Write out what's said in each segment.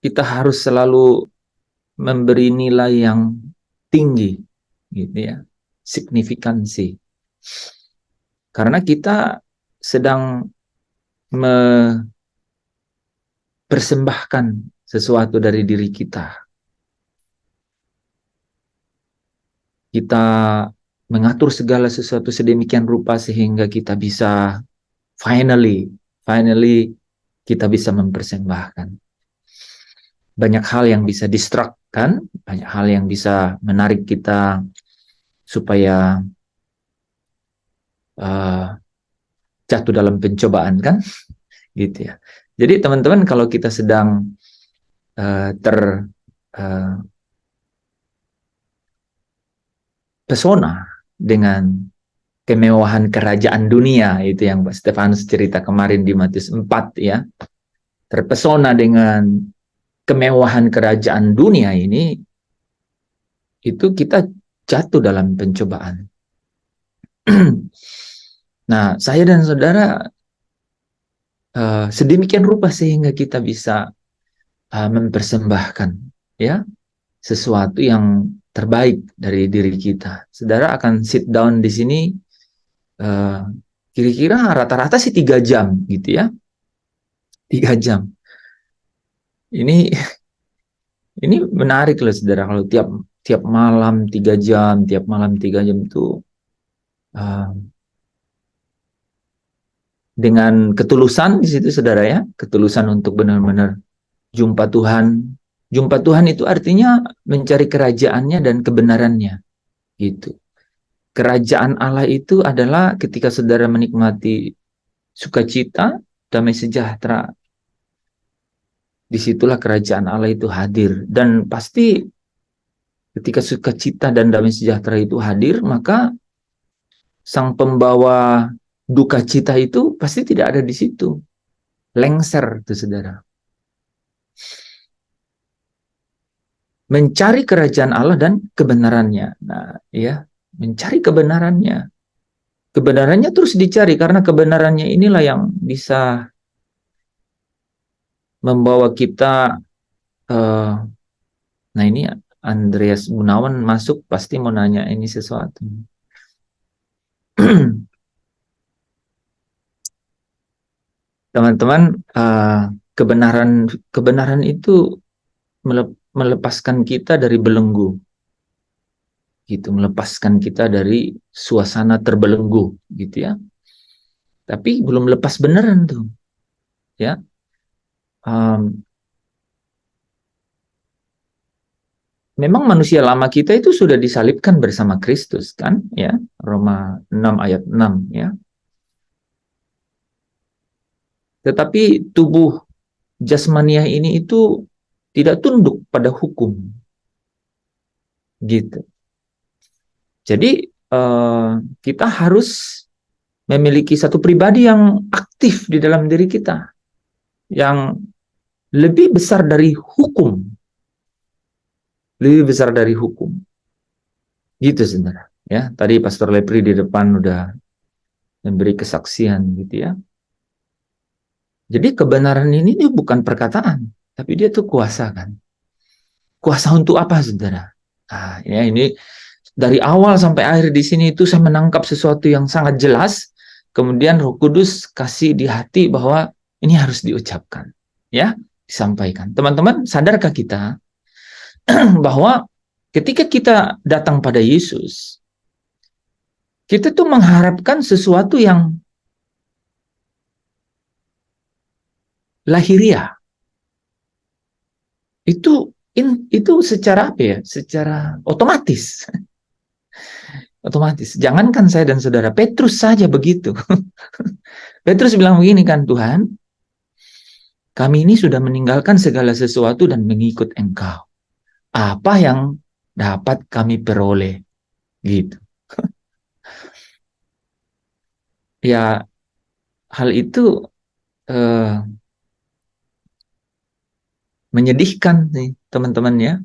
kita harus selalu memberi nilai yang tinggi, gitu ya, signifikansi. Karena kita sedang mempersembahkan sesuatu dari diri kita. Kita mengatur segala sesuatu sedemikian rupa sehingga kita bisa finally kita bisa mempersembahkan. Banyak hal yang bisa distract-kan, banyak hal yang bisa menarik kita supaya uh, jatuh dalam pencobaan, kan, gitu ya. Jadi teman-teman, kalau kita sedang terpesona dengan kemewahan kerajaan dunia, itu yang Pak Stefanus cerita kemarin di Matius 4 ya, terpesona dengan kemewahan kerajaan dunia ini, itu kita jatuh dalam pencobaan. Nah, saya dan saudara sedemikian rupa sehingga kita bisa mempersembahkan ya sesuatu yang terbaik dari diri kita. Saudara akan sit down di sini kira-kira rata-rata sih 3 jam gitu ya, 3 jam. Ini menarik loh saudara, kalau tiap malam 3 jam, tiap malam 3 jam itu uh, dengan ketulusan di situ saudara ya, ketulusan untuk benar-benar jumpa Tuhan. Jumpa Tuhan itu artinya mencari kerajaannya dan kebenarannya, gitu. Kerajaan Allah itu adalah ketika saudara menikmati sukacita, damai sejahtera. Disitulah kerajaan Allah itu hadir. Dan pasti ketika sukacita dan damai sejahtera itu hadir, maka sang pembawa duka cita itu pasti tidak ada di situ. Lengser itu saudara. Mencari kerajaan Allah dan kebenarannya. Nah, ya, mencari kebenarannya. Kebenarannya terus dicari karena kebenarannya inilah yang bisa membawa kita. Nah, ini Andreas Gunawan masuk pasti mau nanya ini sesuatu. Teman-teman, kebenaran itu melepaskan kita dari belenggu, gitu, melepaskan kita dari suasana terbelenggu, gitu ya. Tapi belum lepas beneran tuh, ya. Memang manusia lama kita itu sudah disalibkan bersama Kristus, kan, ya. Roma 6 ayat 6 ya. Tetapi tubuh jasmaniah ini itu tidak tunduk pada hukum, gitu. Jadi kita harus memiliki satu pribadi yang aktif di dalam diri kita, yang lebih besar dari hukum, lebih besar dari hukum, gitu saudara. Ya, tadi Pastor Lepri di depan udah memberi kesaksian, gitu ya. Jadi kebenaran ini bukan perkataan, tapi dia tuh kuasa, kan. Kuasa untuk apa, saudara? Nah, ya, ini dari awal sampai akhir di sini itu saya menangkap sesuatu yang sangat jelas. Kemudian Roh Kudus kasih di hati bahwa ini harus diucapkan, ya, disampaikan. Teman-teman, sadarkah kita bahwa ketika kita datang pada Yesus, kita tuh mengharapkan sesuatu yang lahiriah. Itu secara apa ya? Secara otomatis. Otomatis. Jangankan saya dan saudara, Petrus saja begitu. Petrus bilang begini, kan, Tuhan, kami ini sudah meninggalkan segala sesuatu dan mengikut Engkau. Apa yang dapat kami peroleh? Gitu. Ya, hal itu menyedihkan nih, teman-teman ya.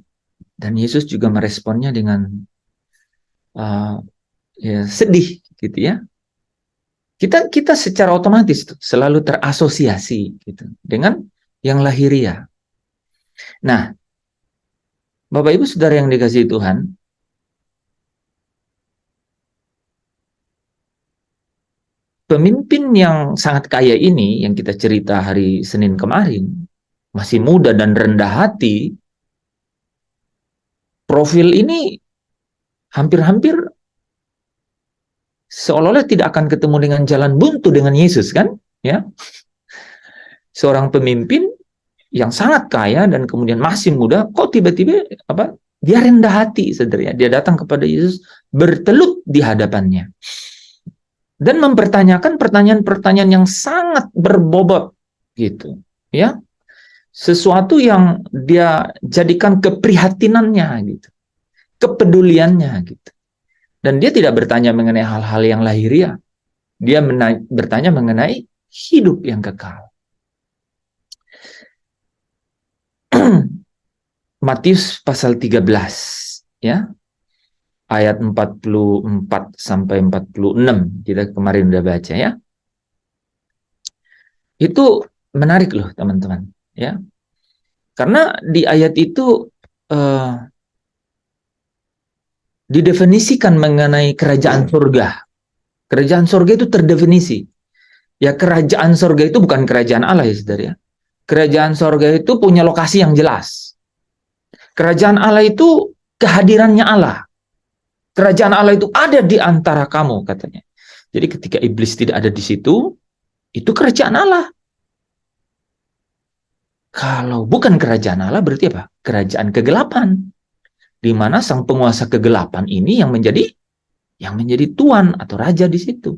Dan Yesus juga meresponnya dengan ya, sedih, gitu ya. Kita secara otomatis selalu terasosiasi gitu dengan yang lahiriah. Nah, Bapak Ibu Saudara yang dikasihi Tuhan, pemimpin yang sangat kaya ini yang kita cerita hari Senin kemarin, masih muda dan rendah hati, profil ini hampir-hampir seolah-olah tidak akan ketemu dengan jalan buntu dengan Yesus, kan? Ya, seorang pemimpin yang sangat kaya dan kemudian masih muda, kok tiba-tiba dia rendah hati, saudara. Dia datang kepada Yesus, bertelut di hadapannya dan mempertanyakan pertanyaan-pertanyaan yang sangat berbobot, gitu, ya. Sesuatu yang dia jadikan keprihatinannya, gitu, kepeduliannya, gitu. Dan dia tidak bertanya mengenai hal-hal yang lahiriah. Dia bertanya mengenai hidup yang kekal. Matius pasal 13, ya. Ayat 44 sampai 46. Kita kemarin udah baca, ya. Itu menarik loh, teman-teman, ya. Karena di ayat itu didefinisikan mengenai kerajaan surga. Kerajaan surga itu terdefinisi. Ya, kerajaan surga itu bukan kerajaan Allah, ya, saudara, ya. Kerajaan surga itu punya lokasi yang jelas. Kerajaan Allah itu kehadirannya Allah. Kerajaan Allah itu ada di antara kamu, katanya. Jadi ketika iblis tidak ada di situ, itu kerajaan Allah. Kalau bukan kerajaan Allah, berarti apa? Kerajaan kegelapan. Di mana sang penguasa kegelapan ini yang menjadi tuan atau raja di situ.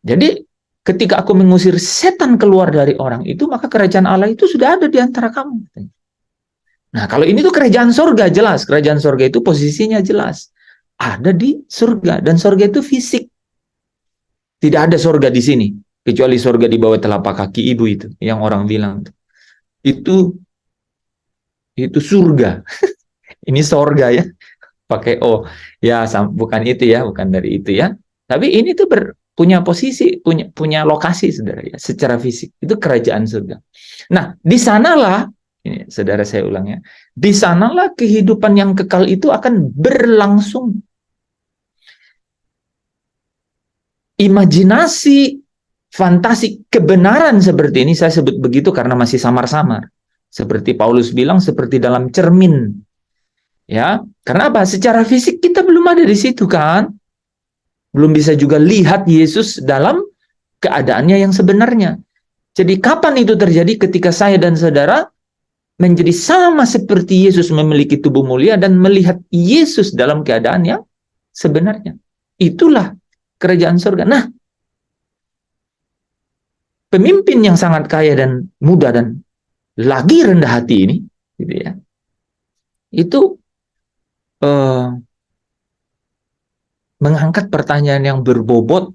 Jadi ketika aku mengusir setan keluar dari orang itu, maka kerajaan Allah itu sudah ada di antara kamu. Nah, kalau ini tuh kerajaan surga, jelas. Kerajaan surga itu posisinya jelas. Ada di surga. Dan surga itu fisik. Tidak ada surga di sini. Kecuali surga di bawah telapak kaki ibu itu. Yang orang bilang. Itu surga. Ini surga, ya. Pakai O. Ya, bukan itu, ya. Bukan dari itu, ya. Tapi ini tuh punya posisi, punya lokasi, saudara, ya. Secara fisik. Itu kerajaan surga. Nah, di sanalah, ini, saudara, saya ulangnya, di sanalah kehidupan yang kekal itu akan berlangsung. Imajinasi, fantasi, kebenaran seperti ini, saya sebut begitu karena masih samar-samar. Seperti Paulus bilang, seperti dalam cermin. Ya, karena apa? Secara fisik kita belum ada di situ, kan? Belum bisa juga lihat Yesus dalam keadaannya yang sebenarnya. Jadi kapan itu terjadi? Ketika saya dan saudara menjadi sama seperti Yesus, memiliki tubuh mulia dan melihat Yesus dalam keadaan yang sebenarnya. Itulah kerajaan surga. Nah, pemimpin yang sangat kaya dan muda dan lagi rendah hati ini, gitu ya, itu mengangkat pertanyaan yang berbobot,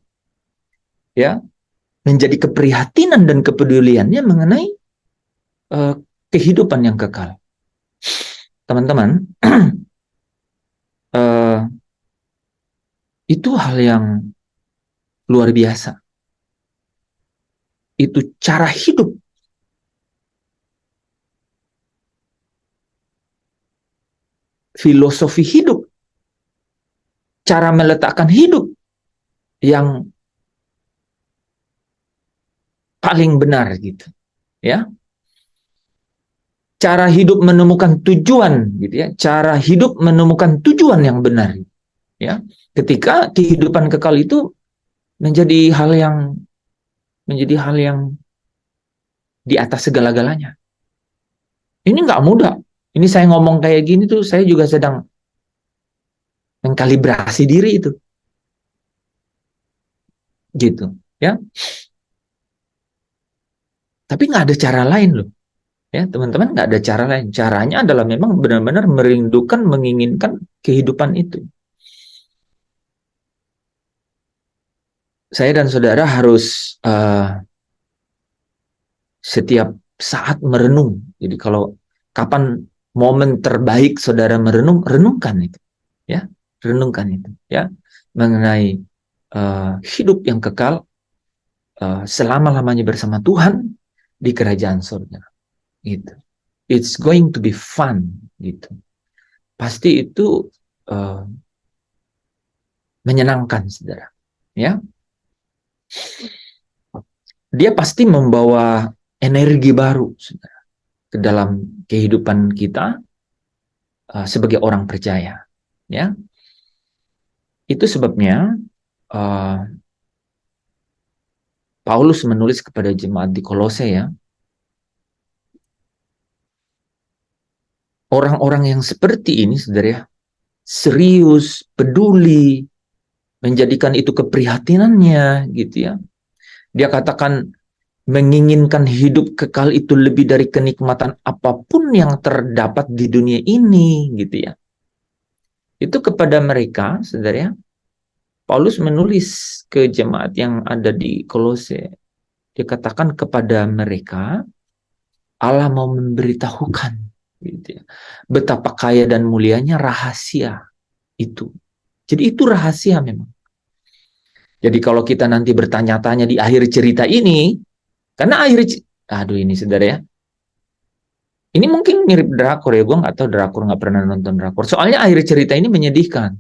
ya, menjadi keprihatinan dan kepeduliannya mengenai kehidupan yang kekal. Teman-teman, itu hal yang luar biasa. Itu cara hidup. Filosofi hidup. Cara meletakkan hidup yang paling benar, gitu. Ya. Cara hidup menemukan tujuan, gitu ya. Cara hidup menemukan tujuan yang benar, ya. Ketika kehidupan kekal itu menjadi hal yang di atas segala-galanya. Ini nggak mudah. Ini saya ngomong kayak gini tuh, saya juga sedang mengkalibrasi diri itu, gitu, ya. Tapi nggak ada cara lain loh, ya, teman-teman, nggak ada cara lain. Caranya adalah memang benar-benar merindukan, menginginkan kehidupan itu. Saya dan saudara harus setiap saat merenung. Jadi kalau kapan momen terbaik saudara merenung, renungkan itu, ya, renungkan itu, ya, mengenai hidup yang kekal selama-lamanya bersama Tuhan di kerajaan surga, gitu. it's going to be fun gitu. Pasti itu menyenangkan, saudara. Ya, dia pasti membawa energi baru, saudara, ke dalam kehidupan kita sebagai orang percaya. Ya, itu sebabnya Paulus menulis kepada jemaat di Kolose, ya, orang-orang yang seperti ini, saudara, ya, serius, peduli, menjadikan itu keprihatinannya, gitu ya. Dia katakan menginginkan hidup kekal itu lebih dari kenikmatan apapun yang terdapat di dunia ini, gitu ya. Itu kepada mereka, saudara, ya, Paulus menulis ke jemaat yang ada di Kolose. Dia katakan kepada mereka, Allah mau memberitahukan, gitu ya, betapa kaya dan mulianya rahasia itu. Jadi itu rahasia memang. Jadi kalau kita nanti bertanya-tanya di akhir cerita ini, karena aduh ini saudara ya, ini mungkin mirip drakor ya, gue nggak tahu drakor, nggak pernah nonton drakor. Soalnya akhir cerita ini menyedihkan.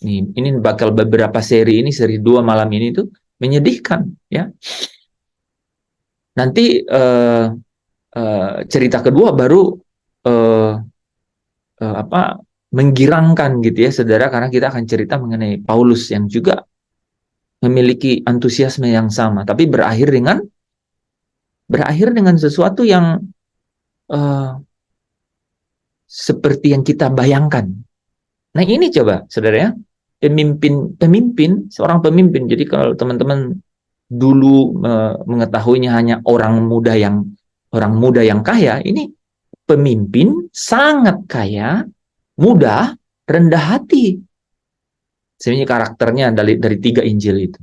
Ini bakal beberapa seri ini, seri 2 malam ini tuh menyedihkan ya. Nanti cerita kedua baru menggirangkan gitu ya saudara, karena kita akan cerita mengenai Paulus yang juga memiliki antusiasme yang sama, tapi berakhir dengan sesuatu yang seperti yang kita bayangkan. Nah ini coba saudara ya, seorang pemimpin. Jadi kalau teman-teman dulu mengetahuinya hanya orang muda yang kaya, ini pemimpin sangat kaya, muda, rendah hati. Sebenarnya karakternya dari 3 Injil itu.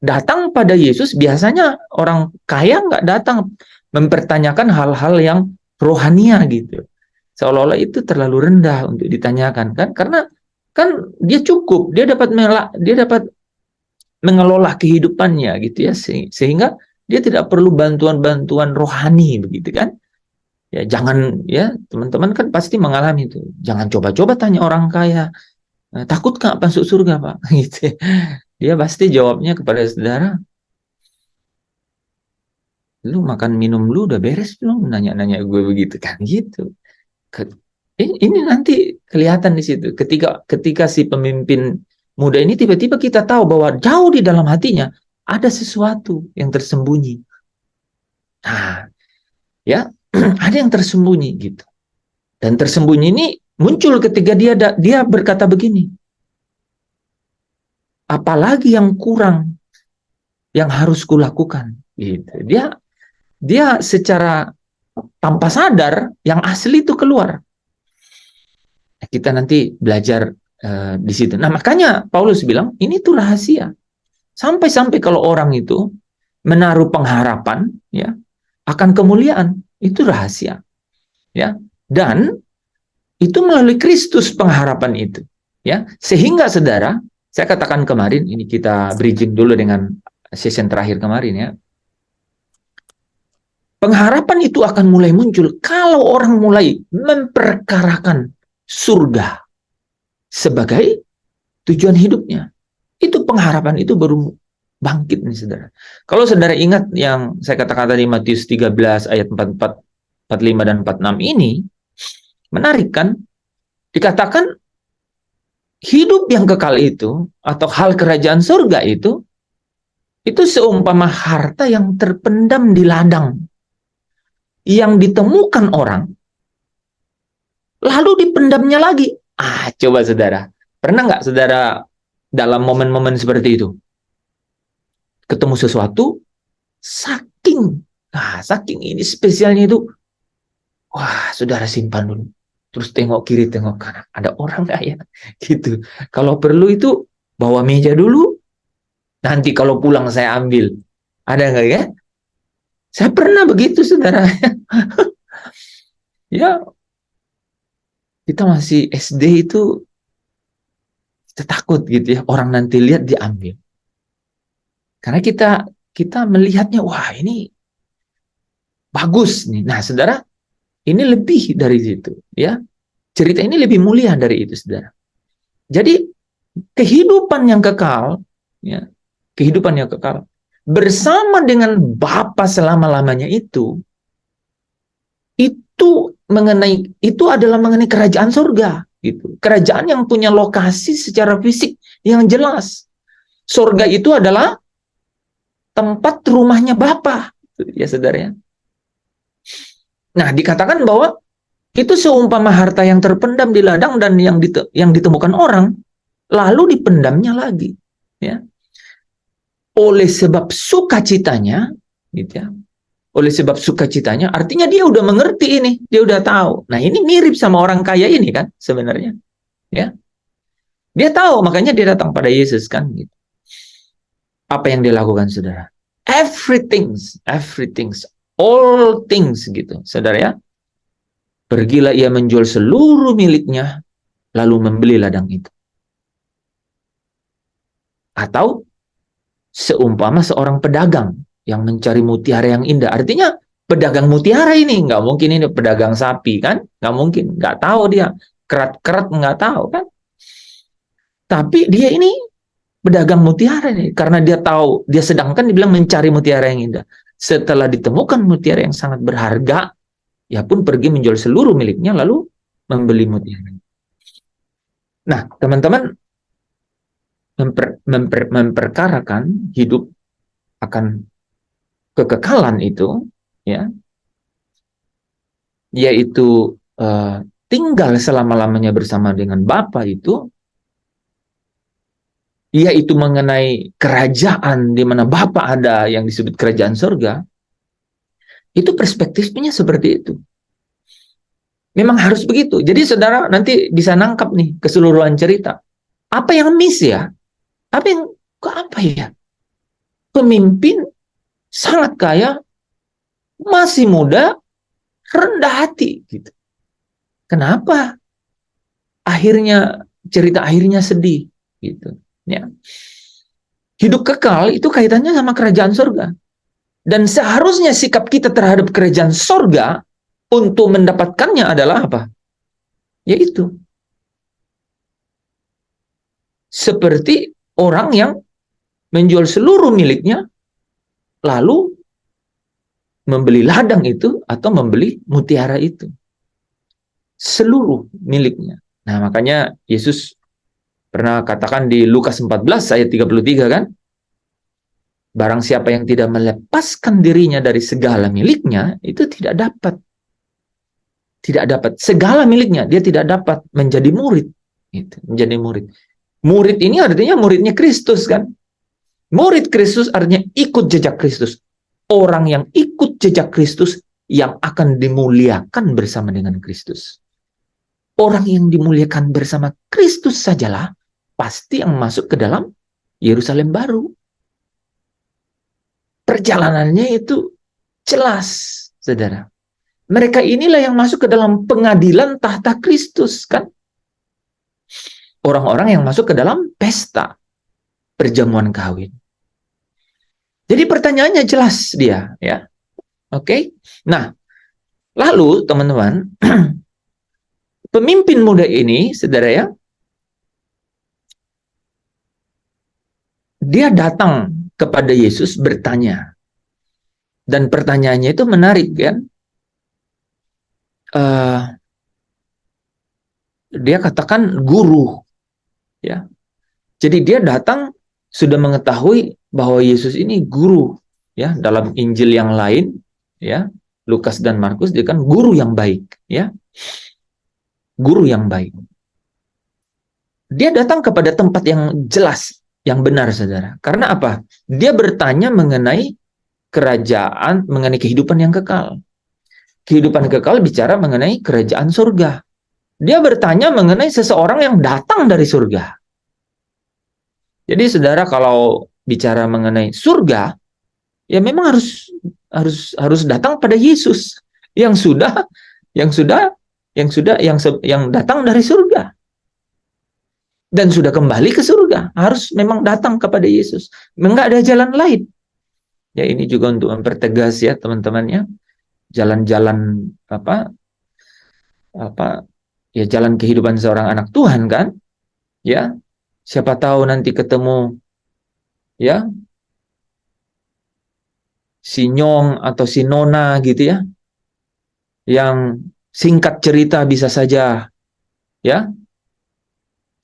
Datang pada Yesus, biasanya orang kaya nggak datang mempertanyakan hal-hal yang rohania gitu. Seolah-olah itu terlalu rendah untuk ditanyakan, kan? Karena kan dia cukup, dia dapat mengelola kehidupannya gitu ya, sehingga dia tidak perlu bantuan-bantuan rohani begitu kan. Ya jangan ya, teman-teman kan pasti mengalami itu. Jangan coba-coba tanya orang kaya, takut nggak masuk surga Pak? Gitu. Dia pasti jawabnya kepada saudara, lu makan minum lu udah beres belum? Nanya-nanya gue begitu kan gitu. Ini nanti kelihatan di situ. Ketika si pemimpin muda ini tiba-tiba kita tahu bahwa jauh di dalam hatinya ada sesuatu yang tersembunyi. Nah, ya ada yang tersembunyi gitu. Dan tersembunyi ini muncul ketika dia berkata begini, apalagi yang kurang yang harus kulakukan gitu. Dia secara tanpa sadar yang asli itu keluar. Kita nanti belajar di situ. Nah, makanya Paulus bilang ini tuh rahasia. Sampai-sampai kalau orang itu menaruh pengharapan ya akan kemuliaan, itu rahasia. Ya. Dan itu melalui Kristus pengharapan itu. Ya. Sehingga saudara, saya katakan kemarin, ini kita bridging dulu dengan session terakhir kemarin ya. Pengharapan itu akan mulai muncul kalau orang mulai memperkarakan surga sebagai tujuan hidupnya. Itu pengharapan itu baru bangkit nih saudara. Kalau saudara ingat yang saya katakan tadi Matius 13 ayat 44, 45 dan 46 ini, menarik kan? Dikatakan hidup yang kekal itu atau hal kerajaan surga itu seumpama harta yang terpendam di ladang yang ditemukan orang lalu dipendamnya lagi. Coba saudara, pernah nggak saudara dalam momen-momen seperti itu ketemu sesuatu saking ini spesialnya itu, wah saudara simpan dulu, terus tengok kiri tengok kanan, ada orang nggak ya gitu. Kalau perlu itu bawa meja dulu, nanti kalau pulang saya ambil, ada nggak ya? Saya pernah begitu saudara. Ya kita masih SD itu kita takut gitu ya, orang nanti lihat diambil. Karena kita melihatnya, wah ini bagus nih. Nah saudara, Ini lebih dari itu, ya. Cerita ini lebih mulia dari itu, saudara. Jadi kehidupan yang kekal, ya, kehidupan yang kekal bersama dengan Bapa selama-lamanya itu adalah mengenai kerajaan surga, gitu. Kerajaan yang punya lokasi secara fisik yang jelas. Surga itu adalah tempat rumahnya Bapa, ya saudara. Nah, dikatakan bahwa itu seumpama harta yang terpendam di ladang dan yang ditemukan orang, lalu dipendamnya lagi, ya. Oleh sebab sukacitanya, gitu ya. Oleh sebab sukacitanya, artinya dia udah mengerti ini, dia udah tahu. Nah, ini mirip sama orang kaya ini kan sebenarnya, ya. Dia tahu, makanya dia datang pada Yesus kan, gitu. Apa yang dia lakukan, saudara? Everything, all things, gitu, saudara ya. Pergilah ia menjual seluruh miliknya, lalu membeli ladang itu. Atau seumpama seorang pedagang yang mencari mutiara yang indah. Artinya pedagang mutiara ini nggak mungkin ini pedagang sapi kan, nggak mungkin, nggak tahu dia kerat-kerat, nggak tahu kan. Tapi dia ini pedagang mutiara nih, karena dia tahu, dia sedangkan dibilang mencari mutiara yang indah. Setelah ditemukan mutiara yang sangat berharga, ya pun pergi menjual seluruh miliknya lalu membeli mutiara. Nah, teman-teman, memperkarakan hidup akan kekekalan itu, ya, yaitu tinggal selama-lamanya bersama dengan Bapa itu, yaitu mengenai kerajaan di mana Bapa ada yang disebut kerajaan surga, itu perspektifnya seperti itu. Memang harus begitu. Jadi saudara nanti bisa nangkap nih keseluruhan cerita. Apa yang miss ya? Apa ya? Pemimpin sangat kaya, masih muda, rendah hati gitu. Kenapa? Cerita akhirnya sedih gitu, ya. Hidup kekal itu kaitannya sama kerajaan surga. Dan seharusnya sikap kita terhadap kerajaan surga untuk mendapatkannya adalah apa? Yaitu seperti orang yang menjual seluruh miliknya lalu membeli ladang itu atau membeli mutiara itu. Seluruh miliknya. Nah, makanya Yesus pernah katakan di Lukas 14 ayat 33 kan? Barang siapa yang tidak melepaskan dirinya dari segala miliknya, itu tidak dapat segala miliknya, dia tidak dapat menjadi murid. Gitu, menjadi murid. Murid ini artinya muridnya Kristus kan? Murid Kristus artinya ikut jejak Kristus. Orang yang ikut jejak Kristus yang akan dimuliakan bersama dengan Kristus. Orang yang dimuliakan bersama Kristus sajalah pasti yang masuk ke dalam Yerusalem baru. Perjalanannya itu jelas, saudara. Mereka inilah yang masuk ke dalam pengadilan tahta Kristus, kan? Orang-orang yang masuk ke dalam pesta perjamuan kawin. Jadi pertanyaannya jelas dia, ya. Oke. Nah, lalu teman-teman, pemimpin muda ini, saudara ya, dia datang kepada Yesus bertanya. Dan pertanyaannya itu menarik, kan? Dia katakan guru, ya. Jadi dia datang sudah mengetahui bahwa Yesus ini guru, ya. Dalam Injil yang lain, ya, Lukas dan Markus, dia kan guru yang baik, ya. Guru yang baik. Dia datang kepada tempat yang jelas, yang benar, saudara. Karena apa? Dia bertanya mengenai kerajaan, mengenai kehidupan yang kekal. Kehidupan kekal bicara mengenai kerajaan surga. Dia bertanya mengenai seseorang yang datang dari surga. Jadi saudara, kalau bicara mengenai surga, ya memang harus datang pada Yesus yang datang dari surga dan sudah kembali ke surga. Harus memang datang kepada Yesus. Enggak ada jalan lain. Ya, ini juga untuk mempertegas ya teman-teman ya. Jalan-jalan apa ya jalan kehidupan seorang anak Tuhan kan, ya. Siapa tahu nanti ketemu ya si Nyong atau si Nona gitu ya, yang singkat cerita bisa saja ya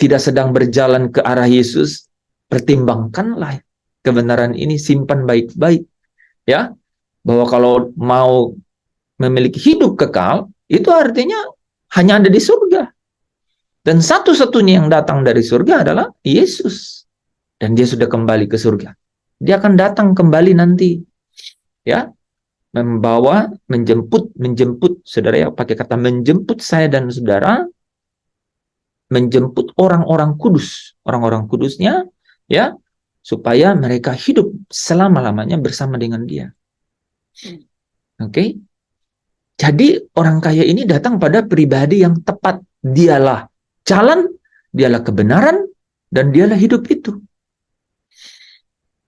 tidak sedang berjalan ke arah Yesus. Pertimbangkanlah kebenaran ini, simpan baik-baik ya, bahwa kalau mau memiliki hidup kekal itu artinya hanya ada di surga, dan satu-satunya yang datang dari surga adalah Yesus, dan dia sudah kembali ke surga. Dia akan datang kembali nanti ya, membawa, menjemput saudara ya, pakai kata menjemput saya dan saudara, menjemput orang-orang kudusnya ya, supaya mereka hidup selama-lamanya bersama dengan dia. Oke. Jadi orang kaya ini datang pada pribadi yang tepat. Dialah jalan, dialah kebenaran, dan dialah hidup itu.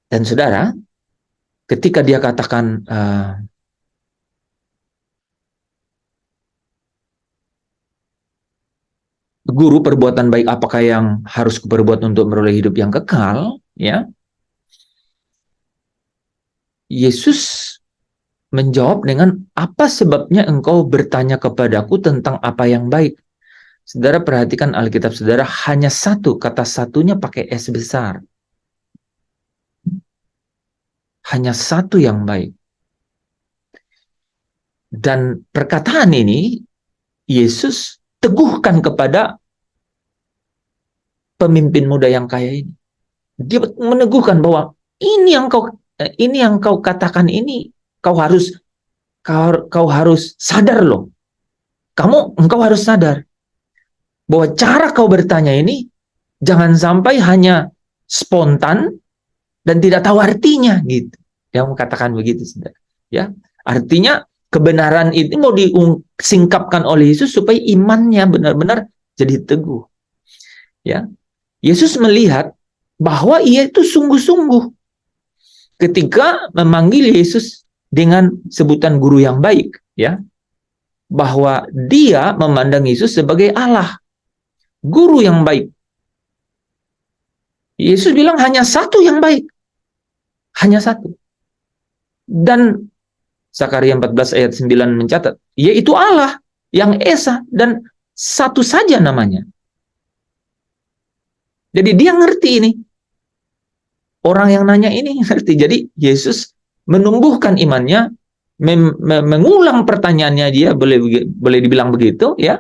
Dan saudara, ketika dia katakan guru, perbuatan baik apakah yang harus kuperbuat untuk meroleh hidup yang kekal, ya, Yesus menjawab dengan, apa sebabnya engkau bertanya kepadaku tentang apa yang baik? Saudara perhatikan Alkitab saudara, hanya satu, kata satunya pakai S besar. Hanya satu yang baik. Dan perkataan ini Yesus teguhkan kepada pemimpin muda yang kaya ini. Dia meneguhkan bahwa ini yang kau katakan ini, kau harus sadar loh. Engkau harus sadar bahwa cara kau bertanya ini jangan sampai hanya spontan dan tidak tahu artinya gitu. Dia mengatakan begitu, saudara. Ya, artinya kebenaran itu mau disingkapkan oleh Yesus supaya imannya benar-benar jadi teguh. Ya, Yesus melihat bahwa ia itu sungguh-sungguh ketika memanggil Yesus dengan sebutan guru yang baik, ya, bahwa dia memandang Yesus sebagai Allah, guru yang baik. Yesus bilang hanya satu yang baik, hanya satu. Dan Zakaria 14 ayat 9 mencatat, yaitu Allah yang esa dan satu saja namanya. Jadi dia ngerti ini. Orang yang nanya ini ngerti. Jadi Yesus menumbuhkan imannya, mengulang pertanyaannya dia, boleh dibilang begitu ya,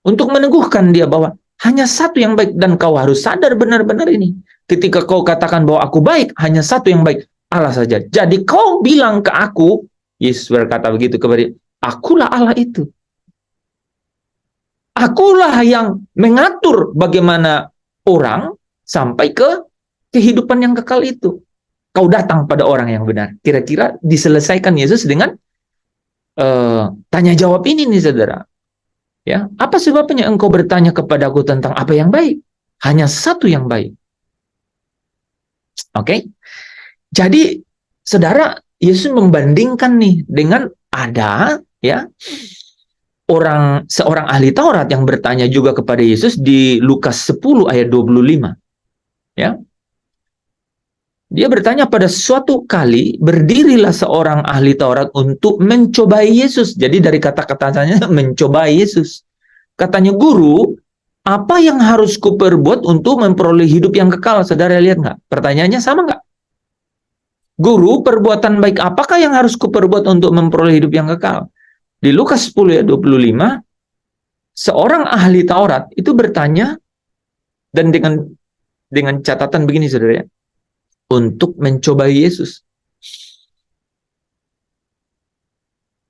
untuk meneguhkan dia bahwa hanya satu yang baik, dan kau harus sadar benar-benar ini. Ketika kau katakan bahwa aku baik, hanya satu yang baik, Allah saja. Jadi kau bilang ke aku, Yesus berkata begitu kepada dia, akulah Allah itu. Akulah yang mengatur bagaimana orang sampai ke kehidupan yang kekal itu. Kau datang pada orang yang benar. Kira-kira diselesaikan Yesus dengan tanya jawab ini nih, saudara. Ya, apa sebabnya engkau bertanya kepadaku tentang apa yang baik? Hanya satu yang baik. Oke? Jadi, saudara, Yesus membandingkan nih dengan ada ya seorang ahli Taurat yang bertanya juga kepada Yesus di Lukas 10 ayat 25. Ya. Dia bertanya, pada suatu kali berdirilah seorang ahli Taurat untuk mencobai Yesus. Jadi dari kata-katanya mencobai Yesus. Katanya, guru, apa yang harus kuperbuat untuk memperoleh hidup yang kekal? Saudara lihat nggak? Pertanyaannya sama nggak? Guru, perbuatan baik apakah yang harus kuperbuat untuk memperoleh hidup yang kekal? Di Lukas 10 ayat 25, seorang ahli Taurat itu bertanya, dan dengan catatan begini, saudara ya, untuk mencobai Yesus.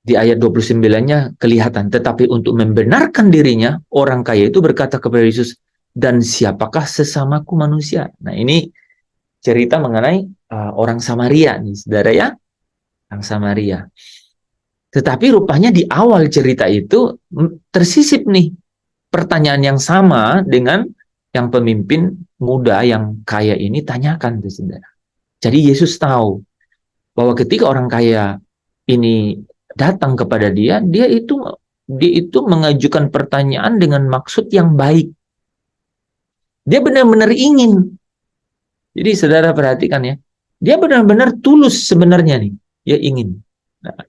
Di ayat 29-nya kelihatan, tetapi untuk membenarkan dirinya, orang kaya itu berkata kepada Yesus, dan siapakah sesamaku manusia? Nah, ini cerita mengenai orang Samaria nih, saudara ya. Orang Samaria. Tetapi rupanya di awal cerita itu tersisip nih pertanyaan yang sama dengan yang pemimpin muda yang kaya ini tanyakan, saudara. Jadi Yesus tahu bahwa ketika orang kaya ini datang kepada dia itu dia itu mengajukan pertanyaan dengan maksud yang baik. Dia benar-benar ingin. Jadi saudara perhatikan ya, dia benar-benar tulus sebenarnya nih, dia ingin. Nah,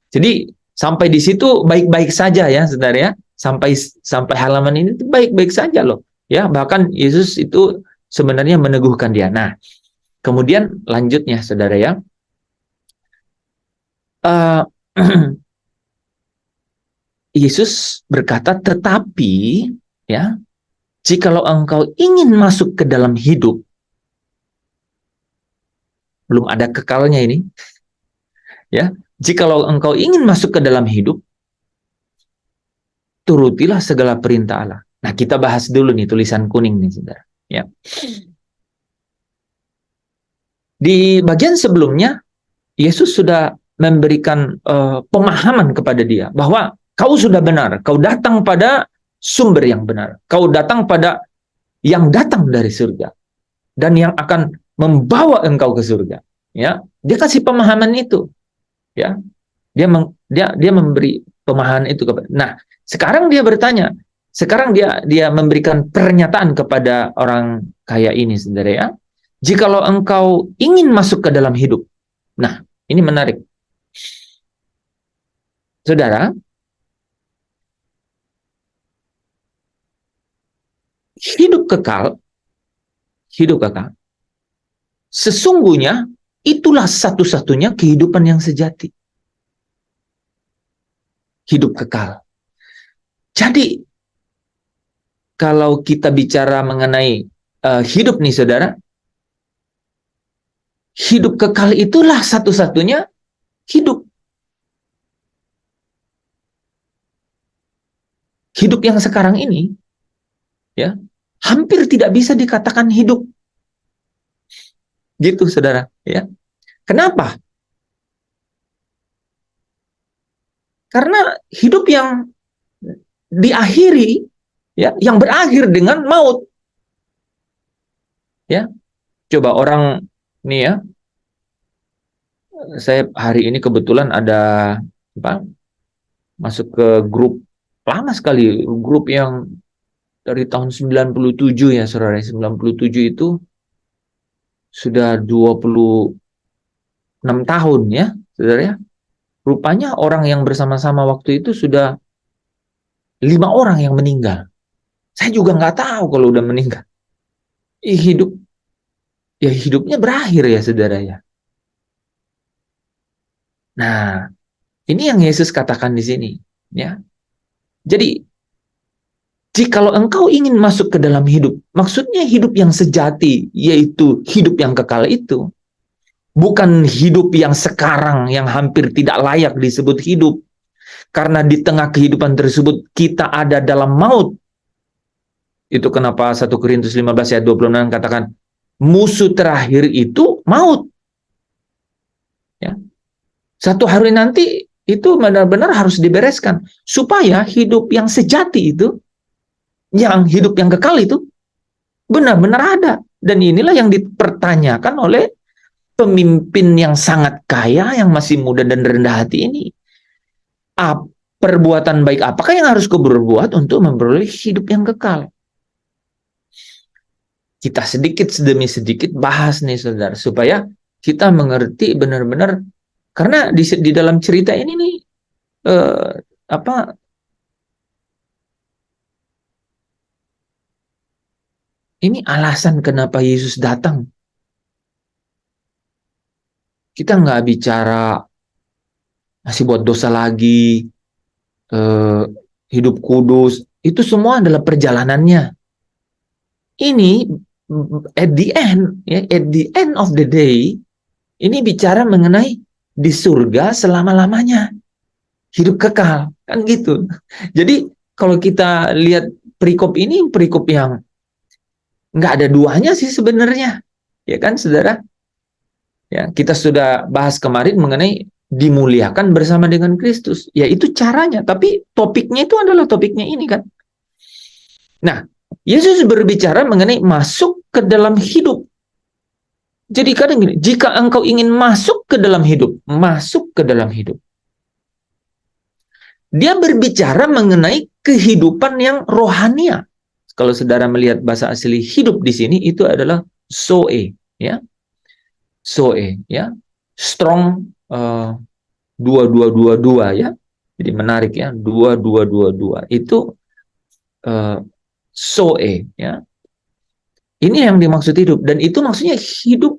jadi sampai di situ baik-baik saja ya saudara ya, sampai halaman ini tuh baik-baik saja loh. Ya, bahkan Yesus itu sebenarnya meneguhkan dia. Nah, kemudian lanjutnya saudara ya, uh, Yesus berkata, tetapi ya, jikalau engkau ingin masuk ke dalam hidup, belum ada kekalnya ini, ya. Jikalau engkau ingin masuk ke dalam hidup, turutilah segala perintah Allah. Nah, kita bahas dulu nih tulisan kuning nih, saudara. Ya. Di bagian sebelumnya, Yesus sudah memberikan pemahaman kepada dia bahwa kau sudah benar, kau datang pada sumber yang benar, kau datang pada yang datang dari surga dan yang akan membawa engkau ke surga. Ya, dia kasih pemahaman itu. Ya, dia memberi pemahaman itu kepada. Nah, sekarang dia bertanya, sekarang dia memberikan pernyataan kepada orang kaya ini, saudara ya. Jikalau engkau ingin masuk ke dalam hidup. Nah, ini menarik. Saudara, hidup kekal, sesungguhnya itulah satu-satunya kehidupan yang sejati. Hidup kekal. Jadi, kalau kita bicara mengenai hidup nih saudara, hidup kekal itulah satu-satunya hidup. Hidup yang sekarang ini, ya, hampir tidak bisa dikatakan hidup. Gitu saudara, ya. Kenapa? Karena hidup yang diakhiri, ya, yang berakhir dengan maut. Ya, coba orang nih ya, saya hari ini kebetulan ada masuk ke grup lama sekali, grup yang dari tahun 97 ya saudara. 97 itu sudah 26 tahun ya saudara ya. Rupanya orang yang bersama-sama waktu itu sudah 5 orang yang meninggal. Saya juga nggak tahu kalau udah meninggal. Hidup, ya hidupnya berakhir ya saudara ya. Nah, ini yang Yesus katakan di sini, ya. Jadi, jikalau engkau ingin masuk ke dalam hidup, maksudnya hidup yang sejati, yaitu hidup yang kekal itu, bukan hidup yang sekarang yang hampir tidak layak disebut hidup. Karena di tengah kehidupan tersebut kita ada dalam maut. Itu kenapa 1 Korintus 15 ayat 26 katakan, musuh terakhir itu maut. Ya. Satu hari nanti itu benar-benar harus dibereskan. Supaya hidup yang sejati itu, yang hidup yang kekal itu, benar-benar ada. Dan inilah yang dipertanyakan oleh pemimpin yang sangat kaya, yang masih muda dan rendah hati ini. Perbuatan baik apakah yang harus kau berbuat untuk memperoleh hidup yang kekal? Kita sedikit demi sedikit bahas nih saudara, supaya kita mengerti benar-benar, karena di dalam cerita ini nih ini alasan kenapa Yesus datang. Kita nggak bicara masih buat dosa lagi, hidup kudus, itu semua adalah perjalanannya. Ini at the end of the day, ini bicara mengenai di surga selama-lamanya, hidup kekal, kan gitu. Jadi kalau kita lihat perikop ini, perikop yang nggak ada duanya sih sebenarnya, ya kan saudara? Ya, kita sudah bahas kemarin mengenai dimuliakan bersama dengan Kristus. Ya itu caranya, tapi topiknya itu adalah topiknya ini kan. Nah, Yesus berbicara mengenai masuk ke dalam hidup. Jadi kadang gini, jika engkau ingin masuk ke dalam hidup, masuk ke dalam hidup. Dia berbicara mengenai kehidupan yang rohania. Kalau saudara melihat bahasa asli hidup di sini itu adalah zoe, ya, zoe, ya, strong, 2222, ya. Jadi menarik, ya, 2222 itu zoe, ya. Ini yang dimaksud hidup, dan itu maksudnya hidup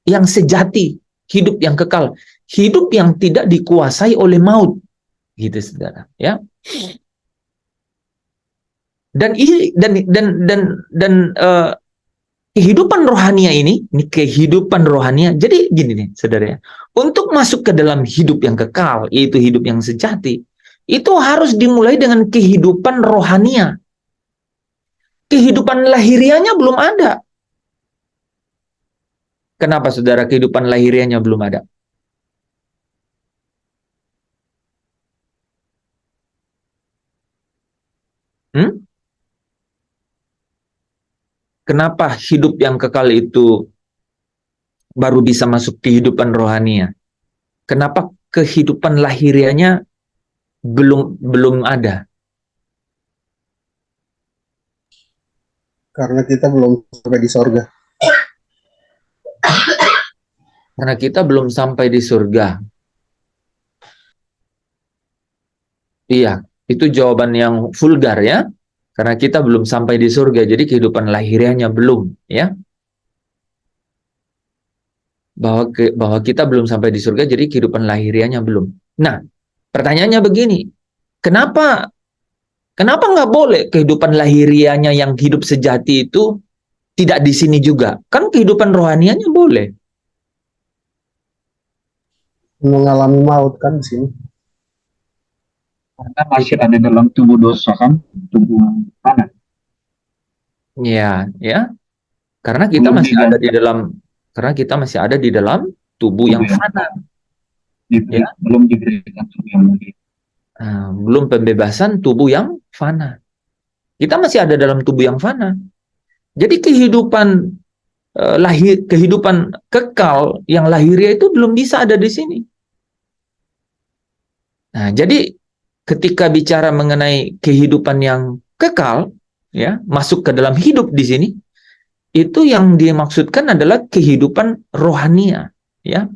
yang sejati, hidup yang kekal, hidup yang tidak dikuasai oleh maut, gitu saudara, ya. Dan ini dan kehidupan rohania ini kehidupan rohania. Jadi gini nih, saudara, ya. Untuk masuk ke dalam hidup yang kekal, yaitu hidup yang sejati, itu harus dimulai dengan kehidupan rohania. Kehidupan lahirianya belum ada. Kenapa, saudara, kehidupan lahirianya belum ada? Hmm? Kenapa hidup yang kekal itu baru bisa masuk kehidupan rohania? Kenapa kehidupan lahirianya belum belum ada? Karena kita belum sampai di sorga. Karena kita belum sampai di surga. Iya, itu jawaban yang vulgar, ya. Karena kita belum sampai di surga, jadi kehidupan lahirianya belum, ya. Bahwa kita belum sampai di surga, jadi kehidupan lahirianya belum. Nah, pertanyaannya begini, kenapa kenapa nggak boleh kehidupan lahirianya yang hidup sejati itu tidak di sini juga? Kan kehidupan rohanianya boleh. Mengalami maut kan di sini. Karena masih ada dalam tubuh dosa kan, tubuh mana Ya, ya. Karena kita belum masih ada diganti di dalam karena kita masih ada di dalam tubuh yang tubuh yang fana, diberi, ya. belum diberikan tubuh yang mulia. Nah, belum pembebasan tubuh yang fana. Kita masih ada dalam tubuh yang fana. Jadi kehidupan kehidupan kekal yang lahiriah itu belum bisa ada di sini. Nah, jadi ketika bicara mengenai kehidupan yang kekal, ya, masuk ke dalam hidup di sini, itu yang dimaksudkan adalah kehidupan rohania, ya.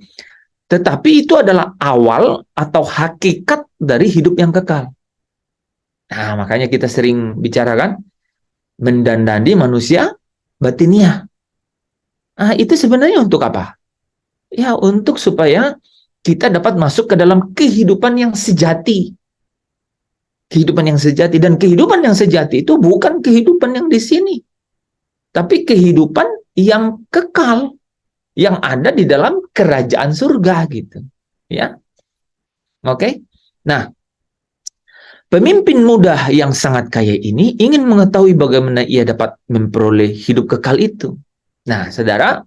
Tetapi itu adalah awal atau hakikat dari hidup yang kekal. Nah, makanya kita sering bicarakan mendandani manusia batiniah. Nah, itu sebenarnya untuk apa? Ya, untuk supaya kita dapat masuk ke dalam kehidupan yang sejati. Kehidupan yang sejati. Dan kehidupan yang sejati itu bukan kehidupan yang di sini. Tapi kehidupan yang kekal. Yang ada di dalam kerajaan surga gitu. Ya, oke. Nah, pemimpin muda yang sangat kaya ini ingin mengetahui bagaimana ia dapat memperoleh hidup kekal itu. Nah, saudara,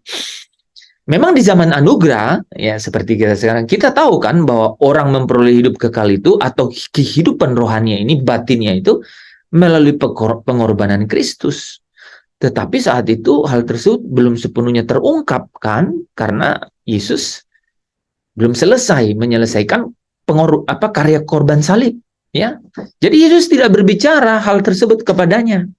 memang di zaman anugerah, ya seperti kita sekarang, kita tahu kan bahwa orang memperoleh hidup kekal itu atau kehidupan rohania ini, batinnya itu, melalui pengorbanan Kristus. Tetapi saat itu hal tersebut belum sepenuhnya terungkapkan karena Yesus belum selesai menyelesaikan karya korban salib. Ya, jadi Yesus tidak berbicara hal tersebut kepadanya.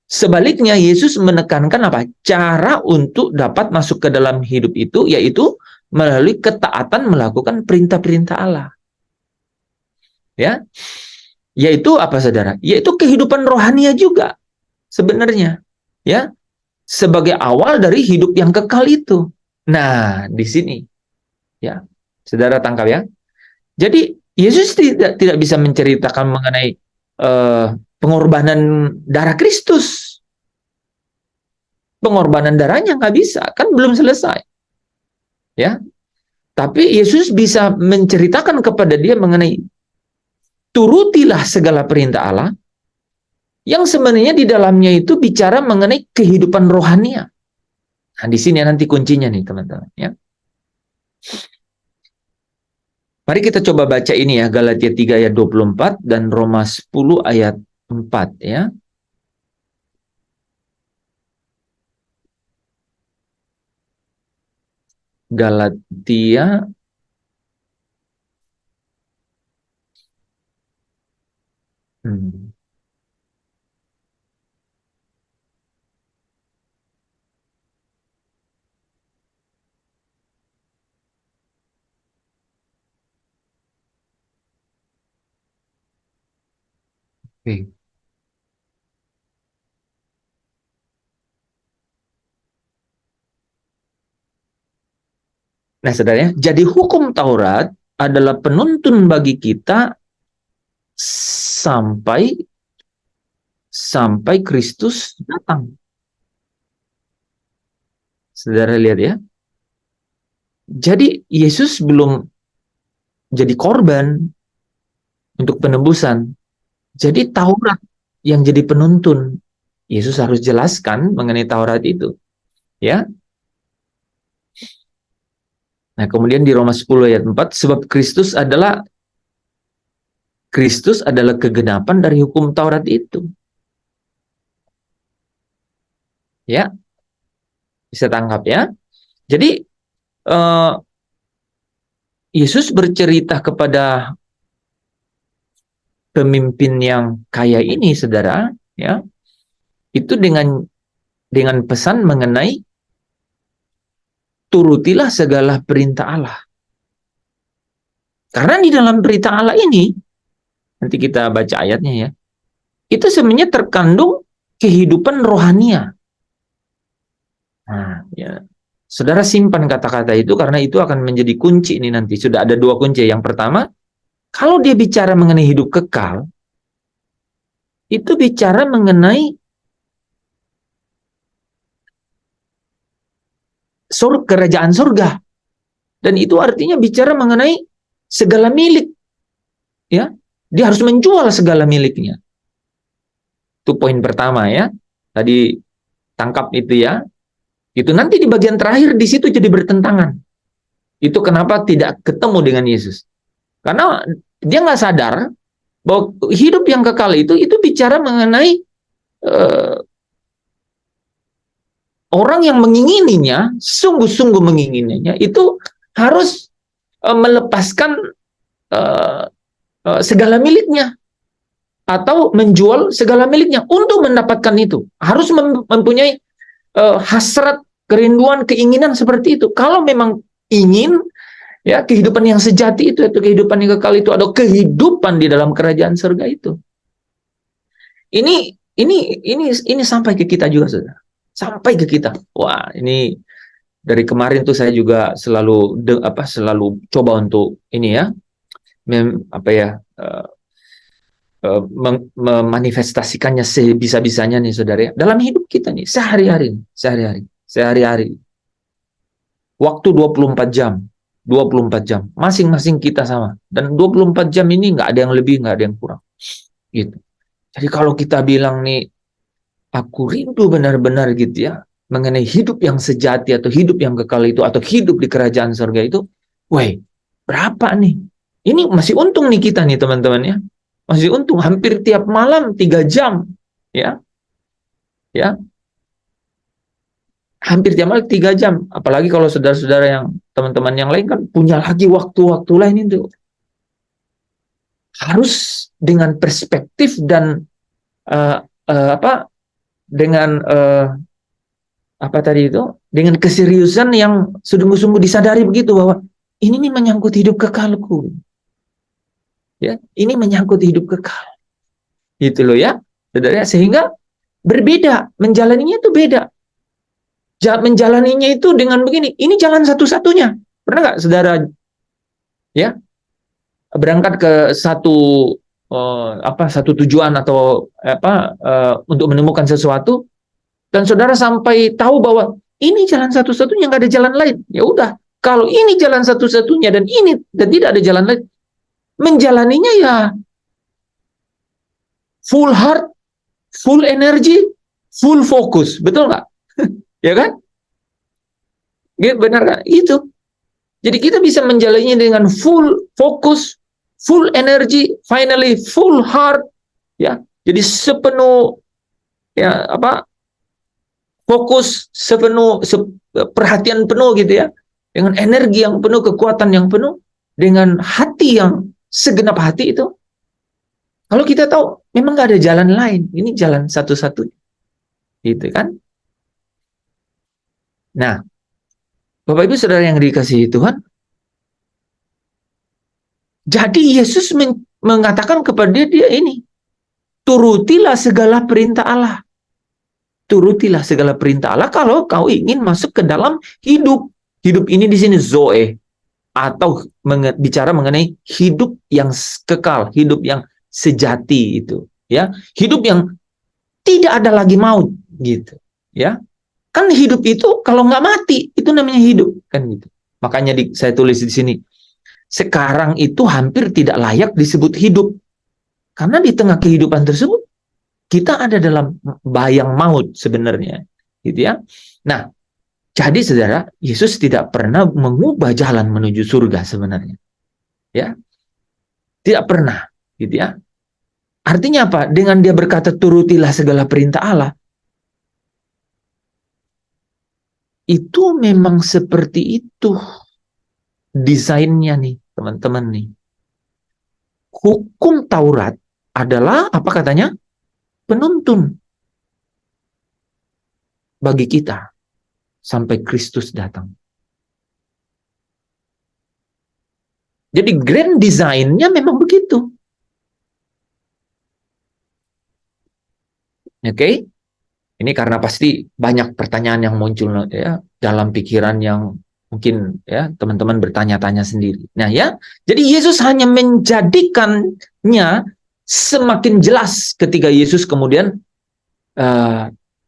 Sebaliknya, Yesus menekankan apa? Cara untuk dapat masuk ke dalam hidup itu, yaitu melalui ketaatan melakukan perintah-perintah Allah. Ya, yaitu apa, saudara? Yaitu kehidupan rohania juga sebenarnya. Ya, sebagai awal dari hidup yang kekal itu. Nah, di sini, ya, saudara tangkap, ya. Jadi Yesus tidak bisa menceritakan mengenai pengorbanan darah Kristus. Pengorbanan darahnya nggak bisa, kan belum selesai, ya. Tapi Yesus bisa menceritakan kepada dia mengenai turutilah segala perintah Allah yang sebenarnya di dalamnya itu bicara mengenai kehidupan rohania. Nah, di sini nanti kuncinya nih, teman-teman, ya. Mari kita coba baca ini, ya, Galatia 3 ayat 24 dan Roma 10 ayat 4, ya. Galatia Hmm. Oke. Nah, saudara ya, jadi hukum Taurat adalah penuntun bagi kita sampai sampai Kristus datang. Saudara lihat ya. Jadi Yesus belum jadi korban untuk penebusan. Jadi Taurat yang jadi penuntun. Yesus harus jelaskan mengenai Taurat itu, ya. Nah, kemudian di Roma 10 ayat 4, sebab Kristus adalah kegenapan dari hukum Taurat itu. Ya, bisa tangkap ya. Jadi Yesus bercerita kepada pemimpin yang kaya ini, saudara, ya, itu dengan pesan mengenai turutilah segala perintah Allah. Karena di dalam perintah Allah ini, nanti kita baca ayatnya ya, itu sebenarnya terkandung kehidupan rohania. Nah, ya, saudara simpan kata-kata itu karena itu akan menjadi kunci ini nanti. Sudah ada dua kunci. Yang pertama, kalau dia bicara mengenai hidup kekal, itu bicara mengenai kerajaan surga. Dan itu artinya bicara mengenai segala milik. Ya, dia harus menjual segala miliknya. Itu poin pertama ya. Tadi tangkap itu ya. Itu nanti di bagian terakhir di situ jadi bertentangan. Itu kenapa tidak ketemu dengan Yesus. Karena dia nggak sadar bahwa hidup yang kekal itu bicara mengenai orang yang mengingininya, sungguh-sungguh mengingininya, itu harus melepaskan segala miliknya atau menjual segala miliknya untuk mendapatkan itu. Harus mempunyai hasrat, kerinduan, keinginan seperti itu. Kalau memang ingin ya kehidupan yang sejati itu, atau kehidupan yang kekal itu, atau kehidupan di dalam kerajaan surga itu. Ini sampai ke kita juga, saudara. Sampai ke kita. Wah, ini dari kemarin tuh saya juga selalu coba untuk ini ya, memanifestasikannya sebisa-bisanya nih, saudara ya, dalam hidup kita nih sehari-hari. Waktu 24 jam. 24 jam. Masing-masing kita sama. Dan 24 jam ini nggak ada yang lebih, nggak ada yang kurang. Gitu. Jadi kalau kita bilang nih, aku rindu benar-benar gitu ya, mengenai hidup yang sejati atau hidup yang kekal itu, atau hidup di kerajaan surga itu, woi, berapa nih? Ini masih untung nih kita nih teman-teman ya. Masih untung, hampir tiap malam 3 jam. Ya. Hampir tiap malam 3 jam. Apalagi kalau saudara-saudara yang teman-teman yang lain kan punya lagi waktu-waktu lain itu. Harus dengan perspektif dan dengan keseriusan yang sungguh-sungguh disadari begitu bahwa ini nih menyangkut hidup kekalku. Ya, ini menyangkut hidup kekal. Gitu loh ya. Saudara, sehingga berbeda, menjalaninya itu beda. Menjalaninya itu dengan begini, ini jalan satu-satunya. Pernah nggak saudara ya berangkat ke satu tujuan atau untuk menemukan sesuatu, dan saudara sampai tahu bahwa ini jalan satu-satunya, nggak ada jalan lain. Ya udah, kalau ini jalan satu-satunya dan tidak ada jalan lain, menjalaninya ya full heart, full energy, full fokus, betul nggak? Ya kan? Benar kan? Itu. Jadi kita bisa menjalaninya dengan full fokus, full energy, finally full heart, ya. Jadi sepenuh fokus, perhatian penuh gitu ya, dengan energi yang penuh, kekuatan yang penuh, dengan hati yang segenap hati itu. Kalau kita tahu memang nggak ada jalan lain, ini jalan satu-satunya, gitu kan? Nah, Bapak Ibu Saudara yang dikasihi Tuhan, jadi Yesus mengatakan kepada dia ini, turutilah segala perintah Allah. Turutilah segala perintah Allah kalau kau ingin masuk ke dalam hidup. Hidup ini di sini zoe, atau bicara mengenai hidup yang kekal, hidup yang sejati itu, ya. Hidup yang tidak ada lagi maut, gitu, ya. Kan hidup itu kalau nggak mati, itu namanya hidup, kan gitu. Makanya saya tulis di sini, sekarang itu hampir tidak layak disebut hidup. Karena di tengah kehidupan tersebut, kita ada dalam bayang maut sebenarnya, gitu ya. Nah, jadi saudara, Yesus tidak pernah mengubah jalan menuju surga sebenarnya, ya, tidak pernah, gitu ya. Artinya apa? Dengan dia berkata turutilah segala perintah Allah, itu memang seperti itu desainnya nih, teman-teman nih. Hukum Taurat adalah apa katanya? Penuntun bagi kita sampai Kristus datang. Jadi grand design-nya memang begitu. Oke? Ini karena pasti banyak pertanyaan yang muncul ya dalam pikiran yang mungkin ya teman-teman bertanya-tanya sendiri. Nah ya, jadi Yesus hanya menjadikannya semakin jelas ketika Yesus kemudian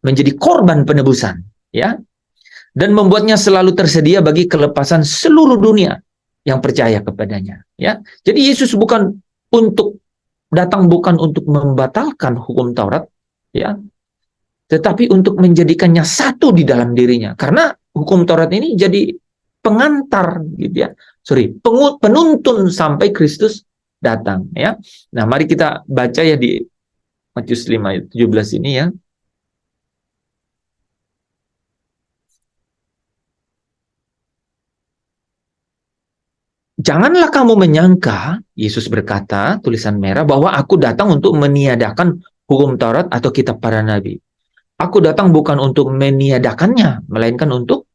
menjadi korban penebusan, ya, dan membuatnya selalu tersedia bagi kelepasan seluruh dunia yang percaya kepadanya, ya. Jadi Yesus datang bukan untuk membatalkan hukum Taurat, ya, tetapi untuk menjadikannya satu di dalam dirinya. Karena hukum Taurat ini jadi pengantar, gitu ya. Penuntun sampai Kristus datang, ya. Nah, mari kita baca ya di Matius 5 ayat 17 ini ya. Janganlah kamu menyangka, Yesus berkata, tulisan merah, bahwa aku datang untuk meniadakan hukum Taurat atau kitab para nabi. Aku datang bukan untuk meniadakannya, melainkan untuk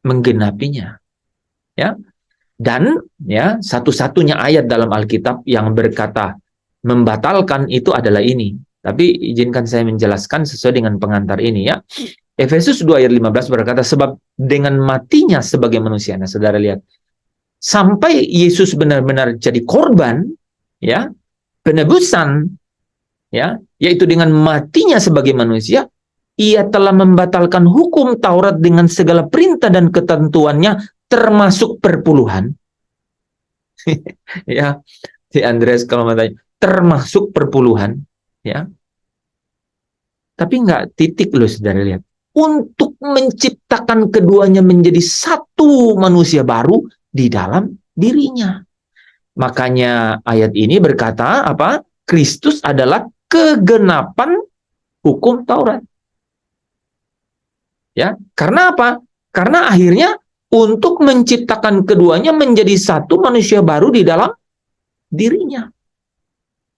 menggenapinya. Ya. Dan ya, satu-satunya ayat dalam Alkitab yang berkata membatalkan itu adalah ini. Tapi izinkan saya menjelaskan sesuai dengan pengantar ini ya. Efesus 2 ayat 15 berkata, sebab dengan matinya sebagai manusia. Nah, saudara lihat, sampai Yesus benar-benar jadi korban, ya, penebusan, ya, yaitu dengan matinya sebagai manusia, ia telah membatalkan hukum Taurat dengan segala perintah dan ketentuannya, termasuk perpuluhan. Ya, si Andreas kalau mau tanya, termasuk perpuluhan, ya. Tapi nggak titik loh, saudara lihat. Untuk menciptakan keduanya menjadi satu manusia baru di dalam dirinya. Makanya ayat ini berkata apa? Kristus adalah kegenapan hukum Taurat. Ya, karena apa? Karena akhirnya untuk menciptakan keduanya menjadi satu manusia baru di dalam dirinya.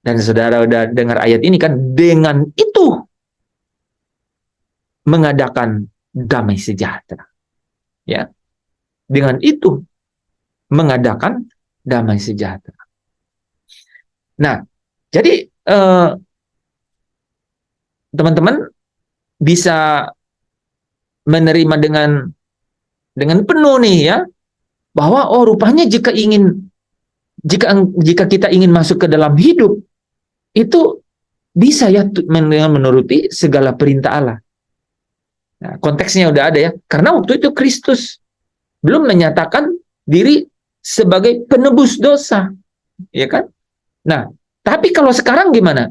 Dan saudara udah dengar ayat ini kan, dengan itu mengadakan damai sejahtera. Ya. Dengan itu mengadakan damai sejahtera. Nah, jadi teman-teman bisa menerima dengan penuh nih ya, bahwa oh rupanya jika kita ingin masuk ke dalam hidup itu bisa ya menuruti segala perintah Allah. Nah, konteksnya udah ada ya, karena waktu itu Kristus belum menyatakan diri sebagai penebus dosa, ya kan? Nah, tapi kalau sekarang gimana?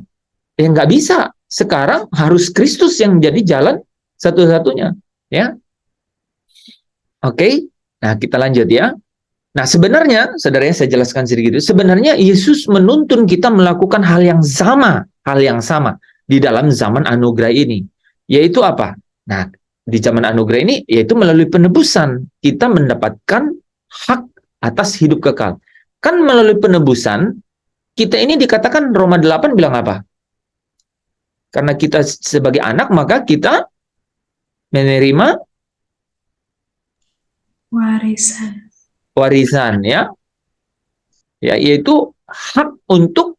Ya nggak bisa. Sekarang harus Kristus yang menjadi jalan satu-satunya, ya. Oke, nah kita lanjut ya. Nah sebenarnya, saudara saya jelaskan sedikit. Sebenarnya Yesus menuntun kita melakukan hal yang sama di dalam zaman anugerah ini, yaitu apa? Nah, di zaman anugerah ini, yaitu melalui penebusan kita mendapatkan hak atas hidup kekal. Kan melalui penebusan kita ini dikatakan Roma 8 bilang apa? Karena kita sebagai anak, maka kita menerima warisan, ya, yaitu hak untuk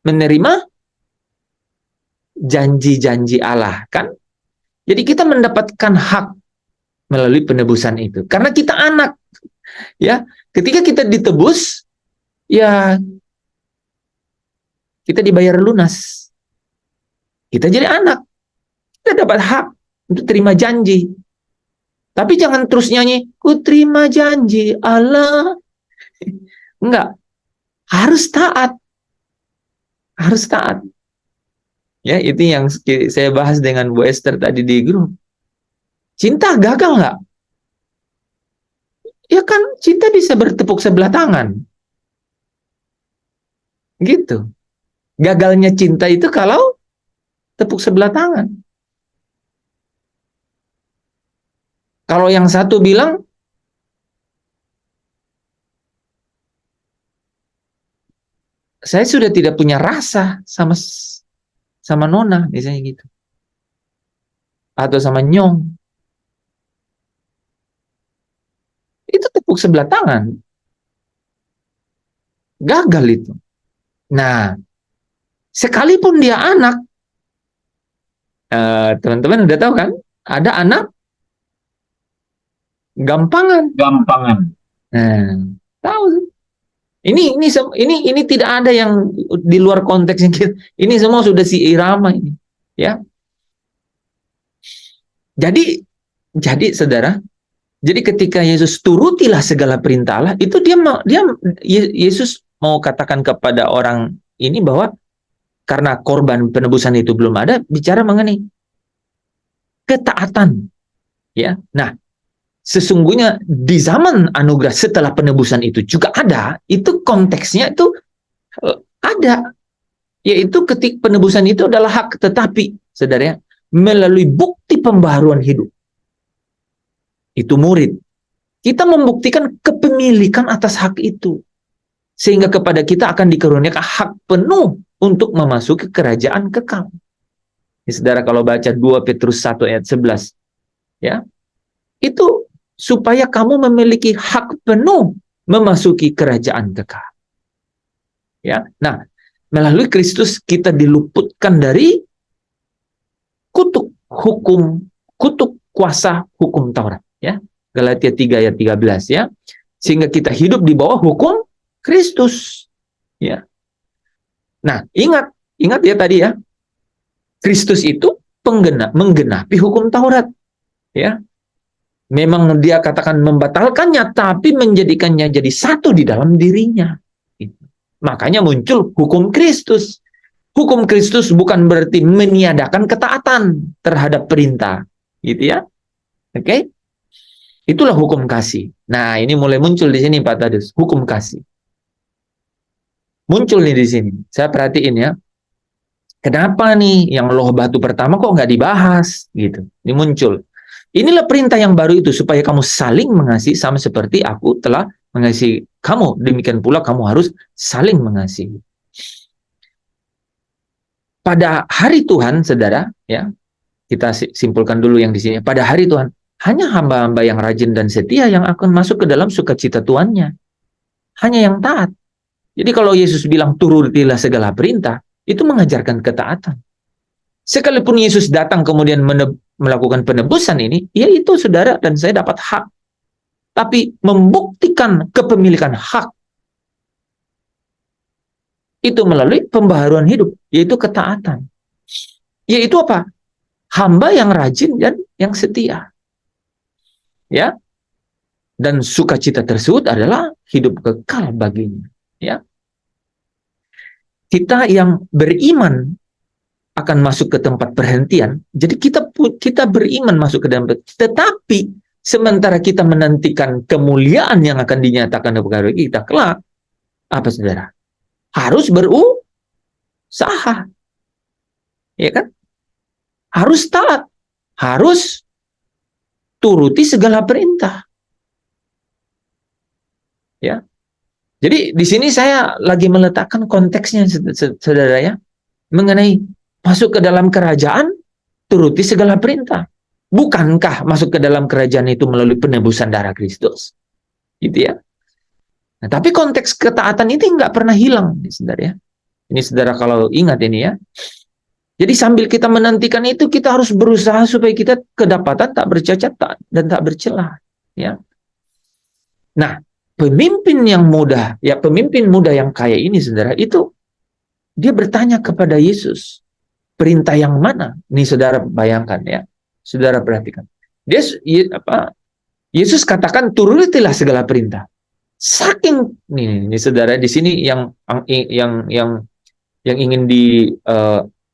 menerima janji-janji Allah, kan? Jadi kita mendapatkan hak melalui penebusan itu. Karena kita anak, ya. Ketika kita ditebus, ya kita dibayar lunas. Kita jadi anak. Kita dapat hak untuk terima janji. Tapi jangan terus nyanyi, ku terima janji Allah. Enggak. Harus taat. Harus taat. Ya, itu yang saya bahas dengan Bu Esther tadi di grup. Cinta gagal nggak? Ya kan, cinta bisa bertepuk sebelah tangan. Gitu. Gagalnya cinta itu kalau tepuk sebelah tangan. Kalau yang satu bilang, saya sudah tidak punya rasa sama Nona, misalnya gitu. Atau sama Nyong. Itu tepuk sebelah tangan. Gagal itu. Nah, sekalipun dia anak, teman-teman udah tahu kan? Ada anak gampangan. Nah, tahu. Ini tidak ada yang di luar konteksnya kita. Ini semua sudah si irama ini, ya. Jadi saudara, jadi ketika Yesus turutilah segala perintah Allah, itu Yesus mau katakan kepada orang ini bahwa karena korban penebusan itu belum ada, bicara mengenai ketaatan, ya. Nah, sesungguhnya di zaman anugerah setelah penebusan itu juga ada, itu konteksnya itu ada, yaitu ketika penebusan itu adalah hak, tetapi saudara, melalui bukti pembaharuan hidup, itu murid, kita membuktikan kepemilikan atas hak itu, sehingga kepada kita akan dikaruniakan hak penuh untuk memasuki kerajaan kekal. Ini saudara kalau baca 2 Petrus 1 ayat 11, ya, itu supaya kamu memiliki hak penuh memasuki kerajaan kekal. Ya. Nah, melalui Kristus kita diluputkan dari kutuk kuasa hukum Taurat, ya. Galatia 3 ayat 13, ya. Sehingga kita hidup di bawah hukum Kristus, ya. Nah, ingat ya tadi, ya. Kristus itu menggenapi hukum Taurat, ya. Memang dia katakan membatalkannya, tapi menjadikannya jadi satu di dalam dirinya. Makanya muncul hukum Kristus. Hukum Kristus bukan berarti meniadakan ketaatan terhadap perintah, gitu ya. Oke? Itulah hukum kasih. Nah, ini mulai muncul di sini Pak Tadus, hukum kasih. Muncul nih di sini. Saya perhatiin, ya. Kenapa nih yang loh batu pertama kok nggak dibahas, gitu. Ini muncul. Inilah perintah yang baru itu, supaya kamu saling mengasihi sama seperti aku telah mengasihi kamu. Demikian pula kamu harus saling mengasihi. Pada hari Tuhan, saudara, ya, kita simpulkan dulu yang di sini. Pada hari Tuhan, hanya hamba-hamba yang rajin dan setia yang akan masuk ke dalam sukacita Tuannya. Hanya yang taat. Jadi kalau Yesus bilang turutilah segala perintah, itu mengajarkan ketaatan. Sekalipun Yesus datang kemudian melakukan penebusan ini, ya itu saudara dan saya dapat hak. Tapi membuktikan kepemilikan hak itu melalui pembaharuan hidup, yaitu ketaatan. Yaitu apa? Hamba yang rajin dan yang setia. Ya. Dan sukacita tersebut adalah hidup kekal baginya, ya. Kita yang beriman akan masuk ke tempat perhentian. Jadi kita beriman masuk ke dalam, tetapi sementara kita menantikan kemuliaan yang akan dinyatakan kepada kita kelak, apa saudara? Harus berusaha. Ya kan? Harus taat. Harus turuti segala perintah. Ya. Jadi di sini saya lagi meletakkan konteksnya, saudara ya, mengenai masuk ke dalam kerajaan, turuti segala perintah. Bukankah masuk ke dalam kerajaan itu melalui penebusan darah Kristus? Gitu ya. Nah, tapi konteks ketaatan ini nggak pernah hilang, saudara ya. Ini saudara kalau ingat ini ya. Jadi sambil kita menantikan itu, kita harus berusaha supaya kita kedapatan tak bercacat dan tak bercelah. Ya. Nah, pemimpin yang muda, ya pemimpin muda yang kaya ini, saudara, itu dia bertanya kepada Yesus, perintah yang mana? Nih saudara bayangkan ya, saudara perhatikan. Yesus katakan turutilah segala perintah. Saking nih saudara di sini yang ingin diangkat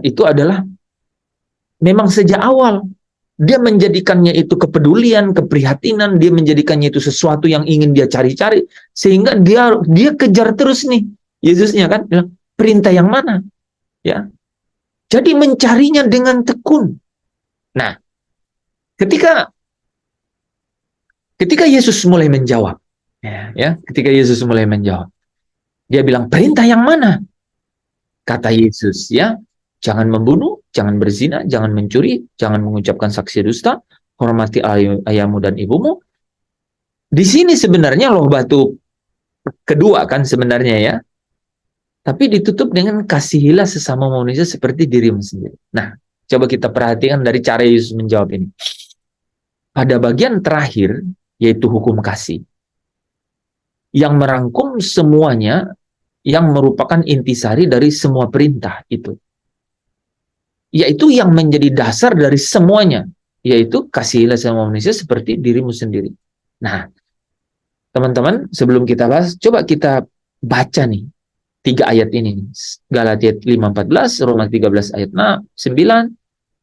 itu adalah memang sejak awal dia menjadikannya itu kepedulian, keprihatinan, dia menjadikannya itu sesuatu yang ingin dia cari-cari, sehingga dia kejar terus nih Yesusnya kan bilang perintah yang mana, ya. Jadi mencarinya dengan tekun. Nah, ketika Yesus mulai menjawab, ketika Yesus mulai menjawab, dia bilang perintah yang mana? Kata Yesus, ya, jangan membunuh, jangan berzina, jangan mencuri, jangan mengucapkan saksi dusta, hormati ayahmu dan ibumu. Di sini sebenarnya loh batu kedua kan sebenarnya ya. Tapi ditutup dengan kasihilah sesama manusia seperti dirimu sendiri. Nah, coba kita perhatikan dari cara Yesus menjawab ini. Pada bagian terakhir, yaitu hukum kasih, yang merangkum semuanya, yang merupakan intisari dari semua perintah itu. Yaitu yang menjadi dasar dari semuanya, yaitu kasihilah sesama manusia seperti dirimu sendiri. Nah, teman-teman, sebelum kita bahas, coba kita baca nih 3 ayat ini. Galatia 5:14, Roma 13 ayat 9,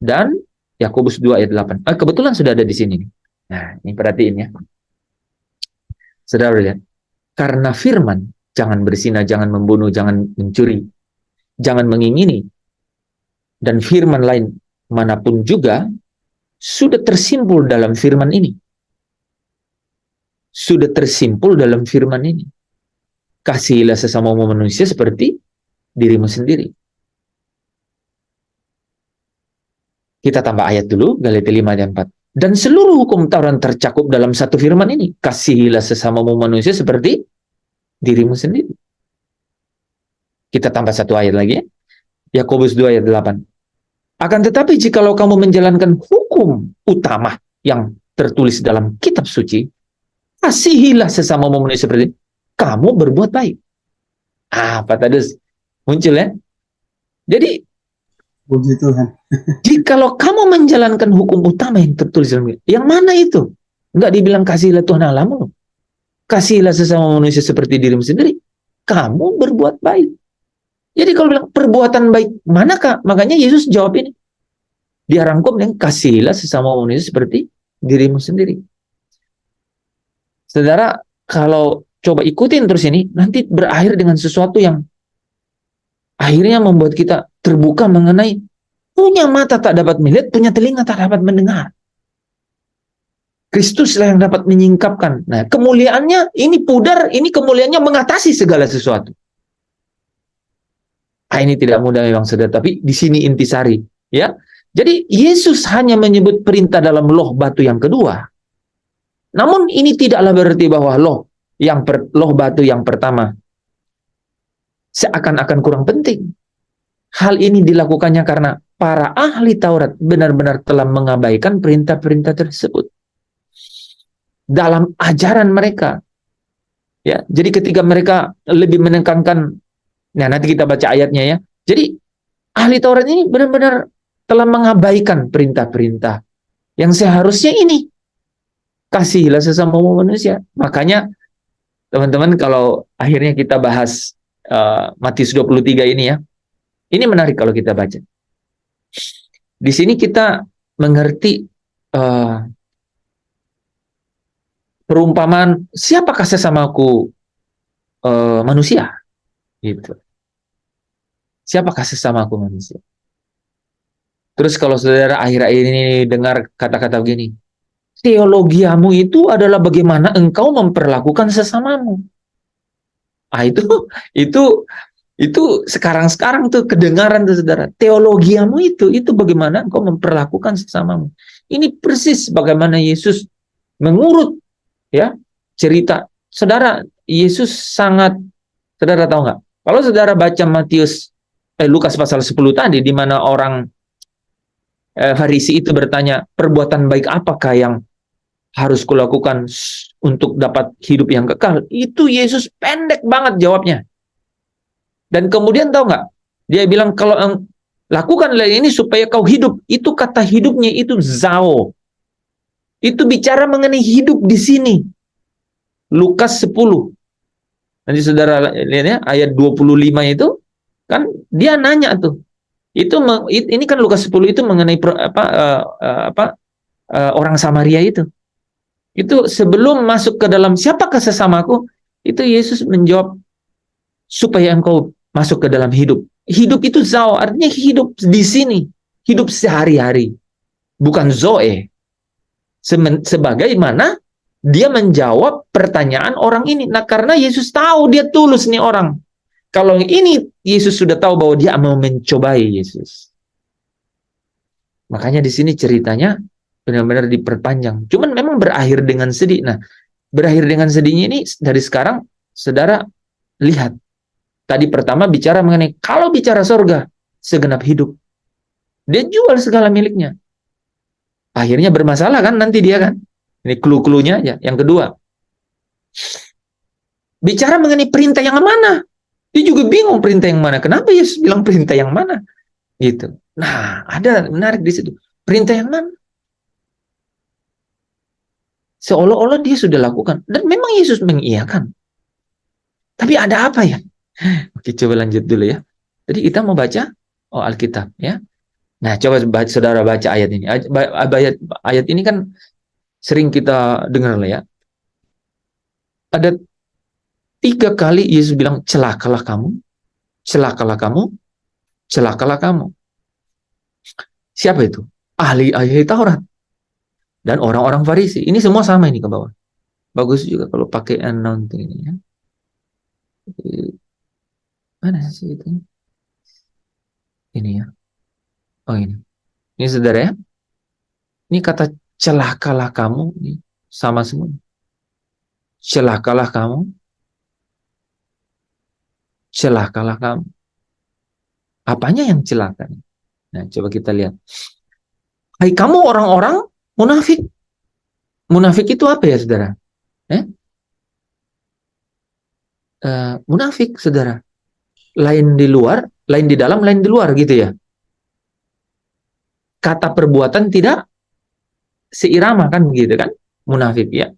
dan Yakobus 2 ayat 8. Kebetulan sudah ada di sini. Nah, ini perhatiin ya. Saudara lihat. Karena firman, jangan berzina, jangan membunuh, jangan mencuri, jangan mengingini, dan firman lain manapun juga, sudah tersimpul dalam firman ini. Sudah tersimpul dalam firman ini. Kasihilah sesama manusia seperti dirimu sendiri. Kita tambah ayat dulu, Galatia 5 ayat 4. Dan seluruh hukum Taurat tercakup dalam satu firman ini. Kasihilah sesama manusia seperti dirimu sendiri. Kita tambah satu ayat lagi ya. Yakobus 2 ayat 8. Akan tetapi jikalau kamu menjalankan hukum utama yang tertulis dalam kitab suci, kasihilah sesama manusia seperti kamu berbuat baik. Apa tadi muncul ya? Jadi Puji Tuhan. jikalau kamu menjalankan hukum utama yang tertulis dalam kitab, yang mana itu? Enggak dibilang kasihilah Tuhan Allahmu. Kasihilah sesama manusia seperti dirimu sendiri. Kamu berbuat baik. Jadi kalau bilang perbuatan baik manakah? Makanya Yesus jawab ini. Dia rangkum dengan kasihilah sesama manusia seperti dirimu sendiri. Saudara, kalau coba ikutin terus ini, nanti berakhir dengan sesuatu yang akhirnya membuat kita terbuka mengenai punya mata tak dapat melihat, punya telinga tak dapat mendengar. Kristuslah yang dapat menyingkapkan. Nah, kemuliaannya ini pudar, ini kemuliaannya mengatasi segala sesuatu. Ini tidak mudah memang saudara, tapi di sini intisari, ya. Jadi Yesus hanya menyebut perintah dalam loh batu yang kedua. Namun ini tidaklah berarti bahwa loh batu yang pertama seakan-akan kurang penting. Hal ini dilakukannya karena para ahli Taurat benar-benar telah mengabaikan perintah-perintah tersebut dalam ajaran mereka. Ya, jadi ketika mereka lebih menekankan, nah nanti kita baca ayatnya ya. Jadi ahli Taurat ini benar-benar telah mengabaikan perintah-perintah yang seharusnya ini. Kasihilah sesama manusia. Makanya teman-teman kalau akhirnya kita bahas Matius 23 ini ya. Ini menarik kalau kita baca. Di sini kita mengerti perumpamaan siapakah sesamaku manusia gitu. Siapakah sesamaku manusia? Terus kalau saudara akhir-akhir ini dengar kata-kata begini, Teologiamu itu adalah bagaimana engkau memperlakukan sesamamu. Ah, itu itu sekarang tuh kedengaran tuh saudara. Teologiamu itu bagaimana engkau memperlakukan sesamamu. Ini persis bagaimana Yesus mengurut ya cerita. Saudara, Yesus sangat, saudara tahu nggak? Kalau saudara baca Lukas pasal 10 tadi, di mana orang Farisi itu bertanya, perbuatan baik apakah yang harus kulakukan untuk dapat hidup yang kekal? Itu Yesus pendek banget jawabnya. Dan kemudian tahu nggak? Dia bilang, kalau lakukanlah ini supaya kau hidup. Itu kata hidupnya itu zao. Itu bicara mengenai hidup di sini. Lukas 10. Nanti saudara lihat ya, ayat 25 itu, kan dia nanya tuh. Ini kan Lukas 10 itu mengenai orang Samaria itu. Itu sebelum masuk ke dalam siapakah sesamaku, itu Yesus menjawab, supaya engkau masuk ke dalam hidup. Hidup itu zao, artinya hidup di sini, hidup sehari-hari, bukan zoe. Sebagaimana dia menjawab pertanyaan orang ini. Nah, karena Yesus tahu dia tulus nih orang. Kalau ini Yesus sudah tahu bahwa dia mau mencobai Yesus. Makanya di sini ceritanya benar-benar diperpanjang. Cuman memang berakhir dengan sedih. Nah, berakhir dengan sedihnya ini dari sekarang, saudara lihat. Tadi pertama bicara mengenai, kalau bicara sorga, segenap hidup. Dia jual segala miliknya. Akhirnya bermasalah kan nanti dia kan. Ini clue-cluenya aja. Yang kedua, bicara mengenai perintah yang mana. Dia juga bingung perintah yang mana. Kenapa Yesus bilang perintah yang mana? Gitu. Nah, ada menarik di situ. Perintah yang mana? Seolah-olah dia sudah lakukan. Dan memang Yesus mengiyakan. Tapi ada apa ya? Oke, coba lanjut dulu ya. Jadi kita mau baca Alkitab ya. Nah, coba saudara baca ayat ini. Ayat ini kan sering kita dengar lah ya. Ada 3 kali Yesus bilang, celakalah kamu, celakalah kamu, celakalah kamu. Siapa itu? Ahli Taurat dan orang-orang Farisi. Ini semua sama ini ke bawah. Bagus juga kalau pakai announcing ini ya. Mana sih itu? Ini ya. Oh ini. Ini saudara ya. Ini kata celakalah kamu. Ini sama semua. Celakalah kamu. Celakalah kamu. Apanya yang celaka? Nah, coba kita lihat. Hai kamu orang-orang munafik. Munafik itu apa ya, saudara? Munafik, saudara. Lain di luar, lain di dalam, lain di luar gitu ya. Kata perbuatan tidak seirama kan begitu kan? Munafik ya.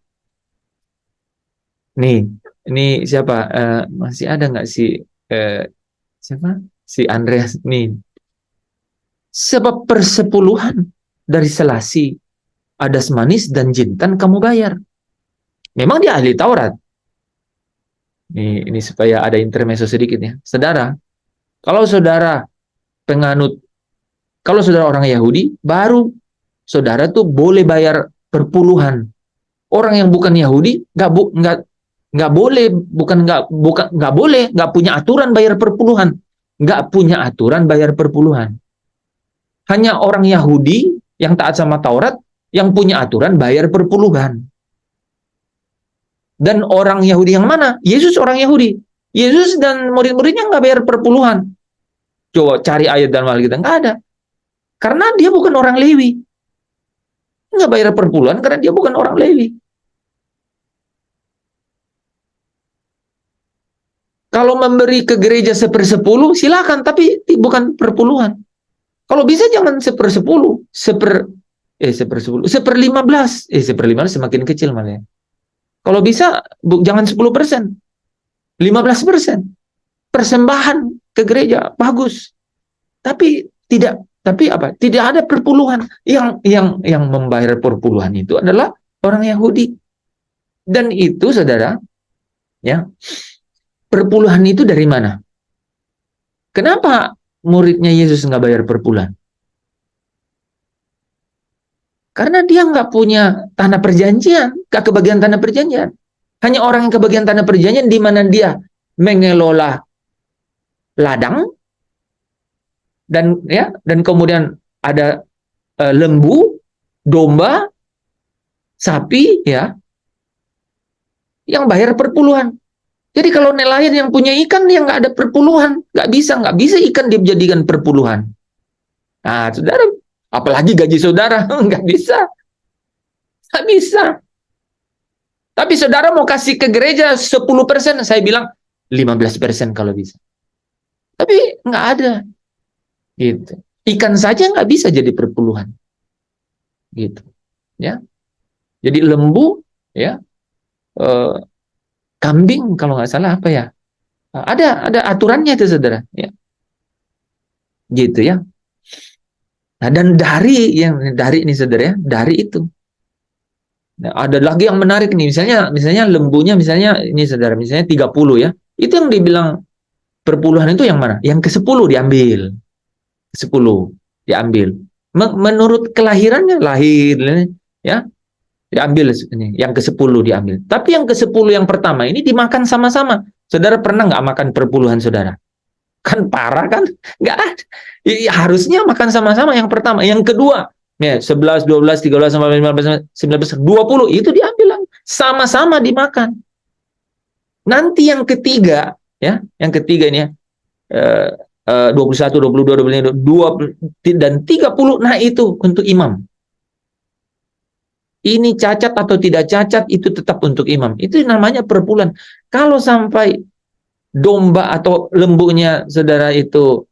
Nih, ini siapa? Masih ada nggak si siapa? Si Andreas nih. Sebab persepuluhan dari selasi, adas manis dan jintan kamu bayar. Memang dia ahli Taurat. Ini supaya ada intermezzo sedikit ya. Saudara, kalau saudara penganut, kalau saudara orang Yahudi, baru saudara tuh boleh bayar perpuluhan. Orang yang bukan Yahudi nggak boleh, nggak boleh, nggak punya aturan bayar perpuluhan, nggak punya aturan bayar perpuluhan. Hanya orang Yahudi yang taat sama Taurat yang punya aturan bayar perpuluhan. Dan orang Yahudi yang mana? Yesus orang Yahudi. Yesus dan murid-muridnya nggak bayar perpuluhan. Coba cari ayat dalam Alkitab, nggak ada. Karena dia bukan orang Lewi. Nggak bayar perpuluhan karena dia bukan orang Lewi. Kalau memberi ke gereja 1/10, silakan, tapi bukan perpuluhan. Kalau bisa jangan 1/10, 1/15, 1/15 semakin kecil malah ya. Kalau bisa jangan 10%, 15%. Persembahan ke gereja bagus. Tapi apa? Tidak ada perpuluhan. Yang membayar perpuluhan itu adalah orang Yahudi. Dan itu saudara, ya. Perpuluhan itu dari mana? Kenapa muridnya Yesus nggak bayar perpuluhan? Karena dia nggak punya tanah perjanjian, nggak kebagian tanah perjanjian. Hanya orang yang kebagian tanah perjanjian di mana dia mengelola ladang dan kemudian ada lembu, domba, sapi ya yang bayar perpuluhan. Jadi kalau nelayan yang punya ikan dia nggak ada perpuluhan, nggak bisa ikan dia dijadikan perpuluhan. Nah, saudara, apalagi gaji saudara nggak bisa, nggak bisa. Tapi saudara mau kasih ke gereja 10%, saya bilang 15% kalau bisa. Tapi nggak ada, gitu. Ikan saja nggak bisa jadi perpuluhan, gitu. Ya, jadi lembu, ya, kambing kalau nggak salah apa ya? Ada aturannya itu saudara, ya, gitu ya. Nah, dan dari ini saudara ya, dari itu. Nah, ada lagi yang menarik nih, misalnya lembunya misalnya ini saudara, misalnya 30 ya. Itu yang dibilang perpuluhan itu yang mana? Yang ke-10 diambil. 10 diambil. Menurut kelahirannya lahir ya, diambil ini, yang ke-10 diambil. Tapi yang ke-10 yang pertama ini dimakan sama-sama. Saudara pernah nggak makan perpuluhan saudara? Kan parah kan? Nggak ada. Harusnya makan sama-sama yang pertama. Yang kedua, ya 11, 12, 13, 14, 15, 19, 20 itu diambil sama-sama dimakan. Nanti yang ketiga, ya, yang ketiga ini ya, 21, 22, 25, 20 dan 30, nah itu untuk imam. Ini cacat atau tidak cacat itu tetap untuk imam. Itu namanya perpuluhan. Kalau sampai domba atau lembunya saudara itu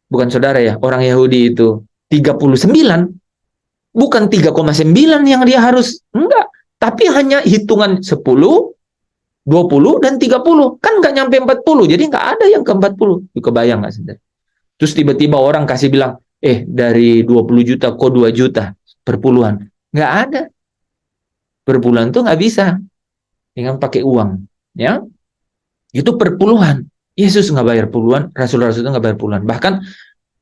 bukan saudara ya, orang Yahudi itu 39, bukan 3,9 yang dia harus, enggak, tapi hanya hitungan 10, 20 dan 30. Kan nggak nyampe 40, jadi nggak ada yang ke 40. Kebayang nggak saudara? Terus tiba-tiba orang kasih bilang, dari 20 juta kok 2 juta perpuluhan. Nggak ada. Perpuluhan tuh nggak bisa dengan pakai uang, ya. Itu perpuluhan. Yesus nggak bayar puluhan, Rasul-Rasul itu nggak bayar puluhan. Bahkan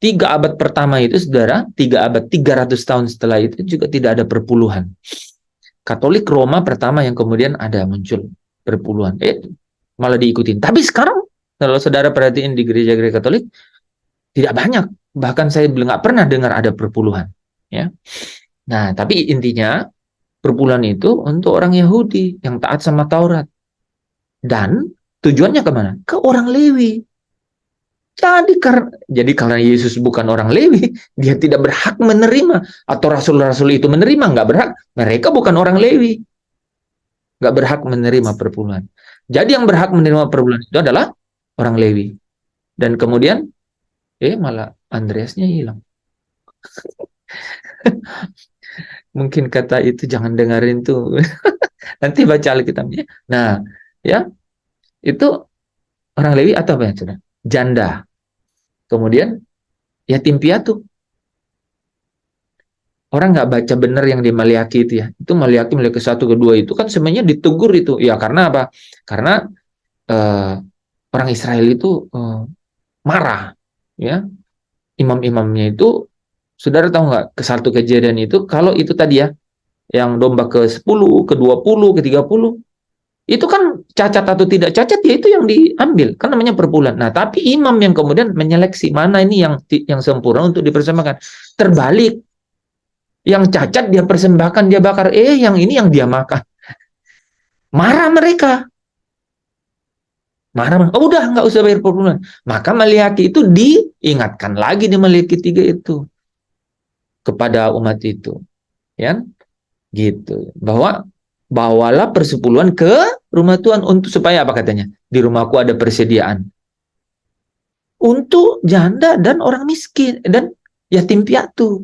3 abad pertama itu, saudara, 3 abad, 300 tahun setelah itu juga tidak ada perpuluhan. Katolik Roma pertama yang kemudian ada muncul perpuluhan. Malah diikutin. Tapi sekarang, kalau saudara perhatiin di gereja-gereja Katolik, tidak banyak. Bahkan saya nggak pernah dengar ada perpuluhan. Ya. Nah, tapi intinya, perpuluhan itu untuk orang Yahudi yang taat sama Taurat. Dan tujuannya kemana? Ke orang Lewi. Jadi karena Yesus bukan orang Lewi, dia tidak berhak menerima. Atau rasul-rasul itu menerima, nggak berhak. Mereka bukan orang Lewi, nggak berhak menerima perpuluhan. Jadi yang berhak menerima perpuluhan itu adalah orang Lewi. Dan kemudian, malah Andreasnya hilang. Mungkin kata itu jangan dengerin tuh. Nanti baca Alkitabnya. Nah, ya, itu orang Lewi atau apa ya, saudara? Janda. Kemudian yatim piatu. Orang nggak baca benar yang di Maliaki itu ya. Itu Maliaki 1, kedua itu kan sebenarnya ditegur itu. Ya karena apa? Karena orang Israel itu marah. Ya, imam-imamnya itu, saudara tahu nggak, ke satu kejadian itu, kalau itu tadi ya, yang domba ke-10, ke-20, ke-30, itu kan cacat atau tidak cacat, ya itu yang diambil, kan namanya perpuluhan. Nah, tapi imam yang kemudian menyeleksi mana ini yang sempurna untuk dipersembahkan. Terbalik, yang cacat dia persembahkan, dia bakar, yang ini yang dia makan. Marah mereka. Marah, udah nggak usah bayar perpuluhan. Maka Maliaki itu diingatkan lagi di Maliaki 3 itu kepada umat itu, ya, gitu, bahwa bawalah persepuluhan ke rumah Tuhan untuk supaya apa katanya? Di rumahku ada persediaan untuk janda dan orang miskin dan yatim piatu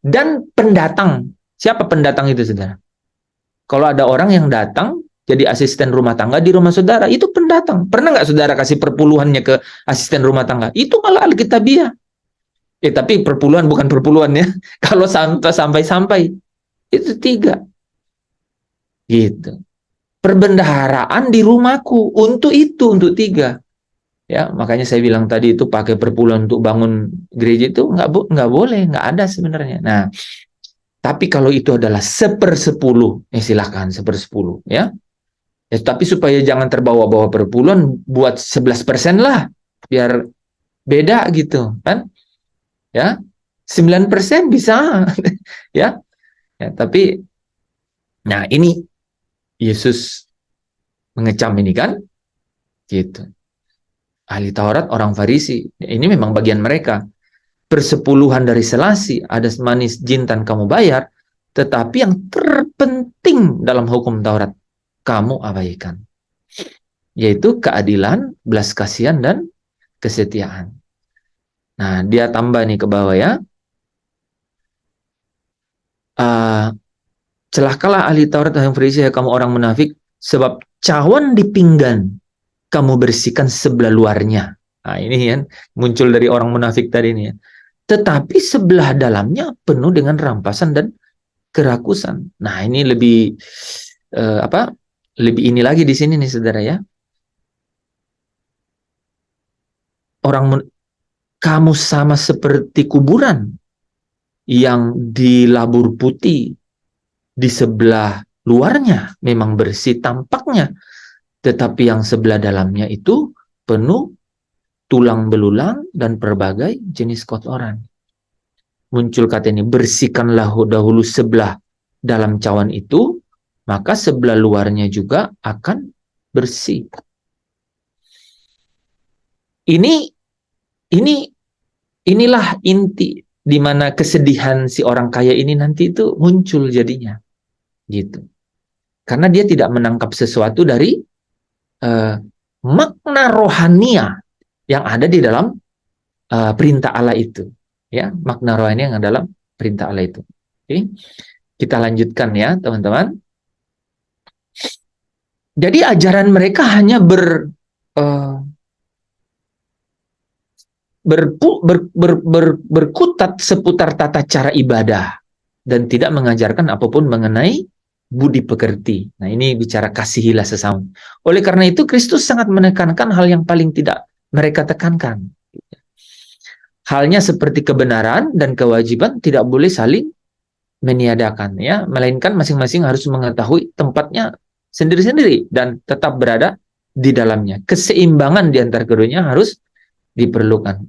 dan pendatang. Siapa pendatang itu, saudara? Kalau ada orang yang datang jadi asisten rumah tangga di rumah saudara, itu pendatang. Pernah nggak saudara kasih perpuluhannya ke asisten rumah tangga? Itu malah Alkitabiah. Tapi perpuluhan bukan perpuluhan ya. Kalau sampai itu 3. Gitu. Perbendaharaan di rumahku untuk 3. Ya, makanya saya bilang tadi itu pakai perpuluhan untuk bangun gereja itu nggak boleh, nggak ada sebenarnya. Nah, Tapi kalau itu adalah 1/10, silakan 1/10 ya. Tapi supaya jangan terbawa-bawa perpuluhan, buat 11% lah, biar beda gitu kan. Ya, 9% bisa ya. Tapi nah ini Yesus mengecam ini kan gitu. Ahli Taurat, orang Farisi, ini memang bagian mereka. Persepuluhan dari selasi, ada manis jintan kamu bayar, tetapi yang terpenting dalam hukum Taurat kamu abaikan, yaitu keadilan, belas kasihan, dan kesetiaan. Nah, dia tambah nih ke bawah ya. Celakalah ahli Taurat dan Farisi, kamu orang munafik, sebab cawan di pinggan kamu bersihkan sebelah luarnya. Nah, ini kan muncul dari orang munafik tadi ini ya. Tetapi sebelah dalamnya penuh dengan rampasan dan kerakusan. Nah, ini lebih lebih ini lagi di sini nih saudara ya. Kamu sama seperti kuburan yang dilabur putih, di sebelah luarnya memang bersih tampaknya, tetapi yang sebelah dalamnya itu penuh tulang belulang dan berbagai jenis kotoran. Muncul kata ini, bersihkanlah dahulu sebelah dalam cawan itu, maka sebelah luarnya juga akan bersih. Inilah inti di mana kesedihan si orang kaya ini nanti itu muncul jadinya, gitu. Karena dia tidak menangkap sesuatu dari makna rohania yang ada di dalam perintah Allah itu, ya, makna rohani yang ada dalam perintah Allah itu. Oke, kita lanjutkan ya teman-teman. Jadi ajaran mereka hanya berkutat seputar tata cara ibadah dan tidak mengajarkan apapun mengenai budi pekerti. Nah, ini bicara kasihilah sesama. Oleh karena itu Kristus sangat menekankan hal yang paling tidak mereka tekankan. Halnya seperti kebenaran dan kewajiban tidak boleh saling meniadakan ya, melainkan masing-masing harus mengetahui tempatnya sendiri-sendiri dan tetap berada di dalamnya. Keseimbangan di antara keduanya harus diperlukan.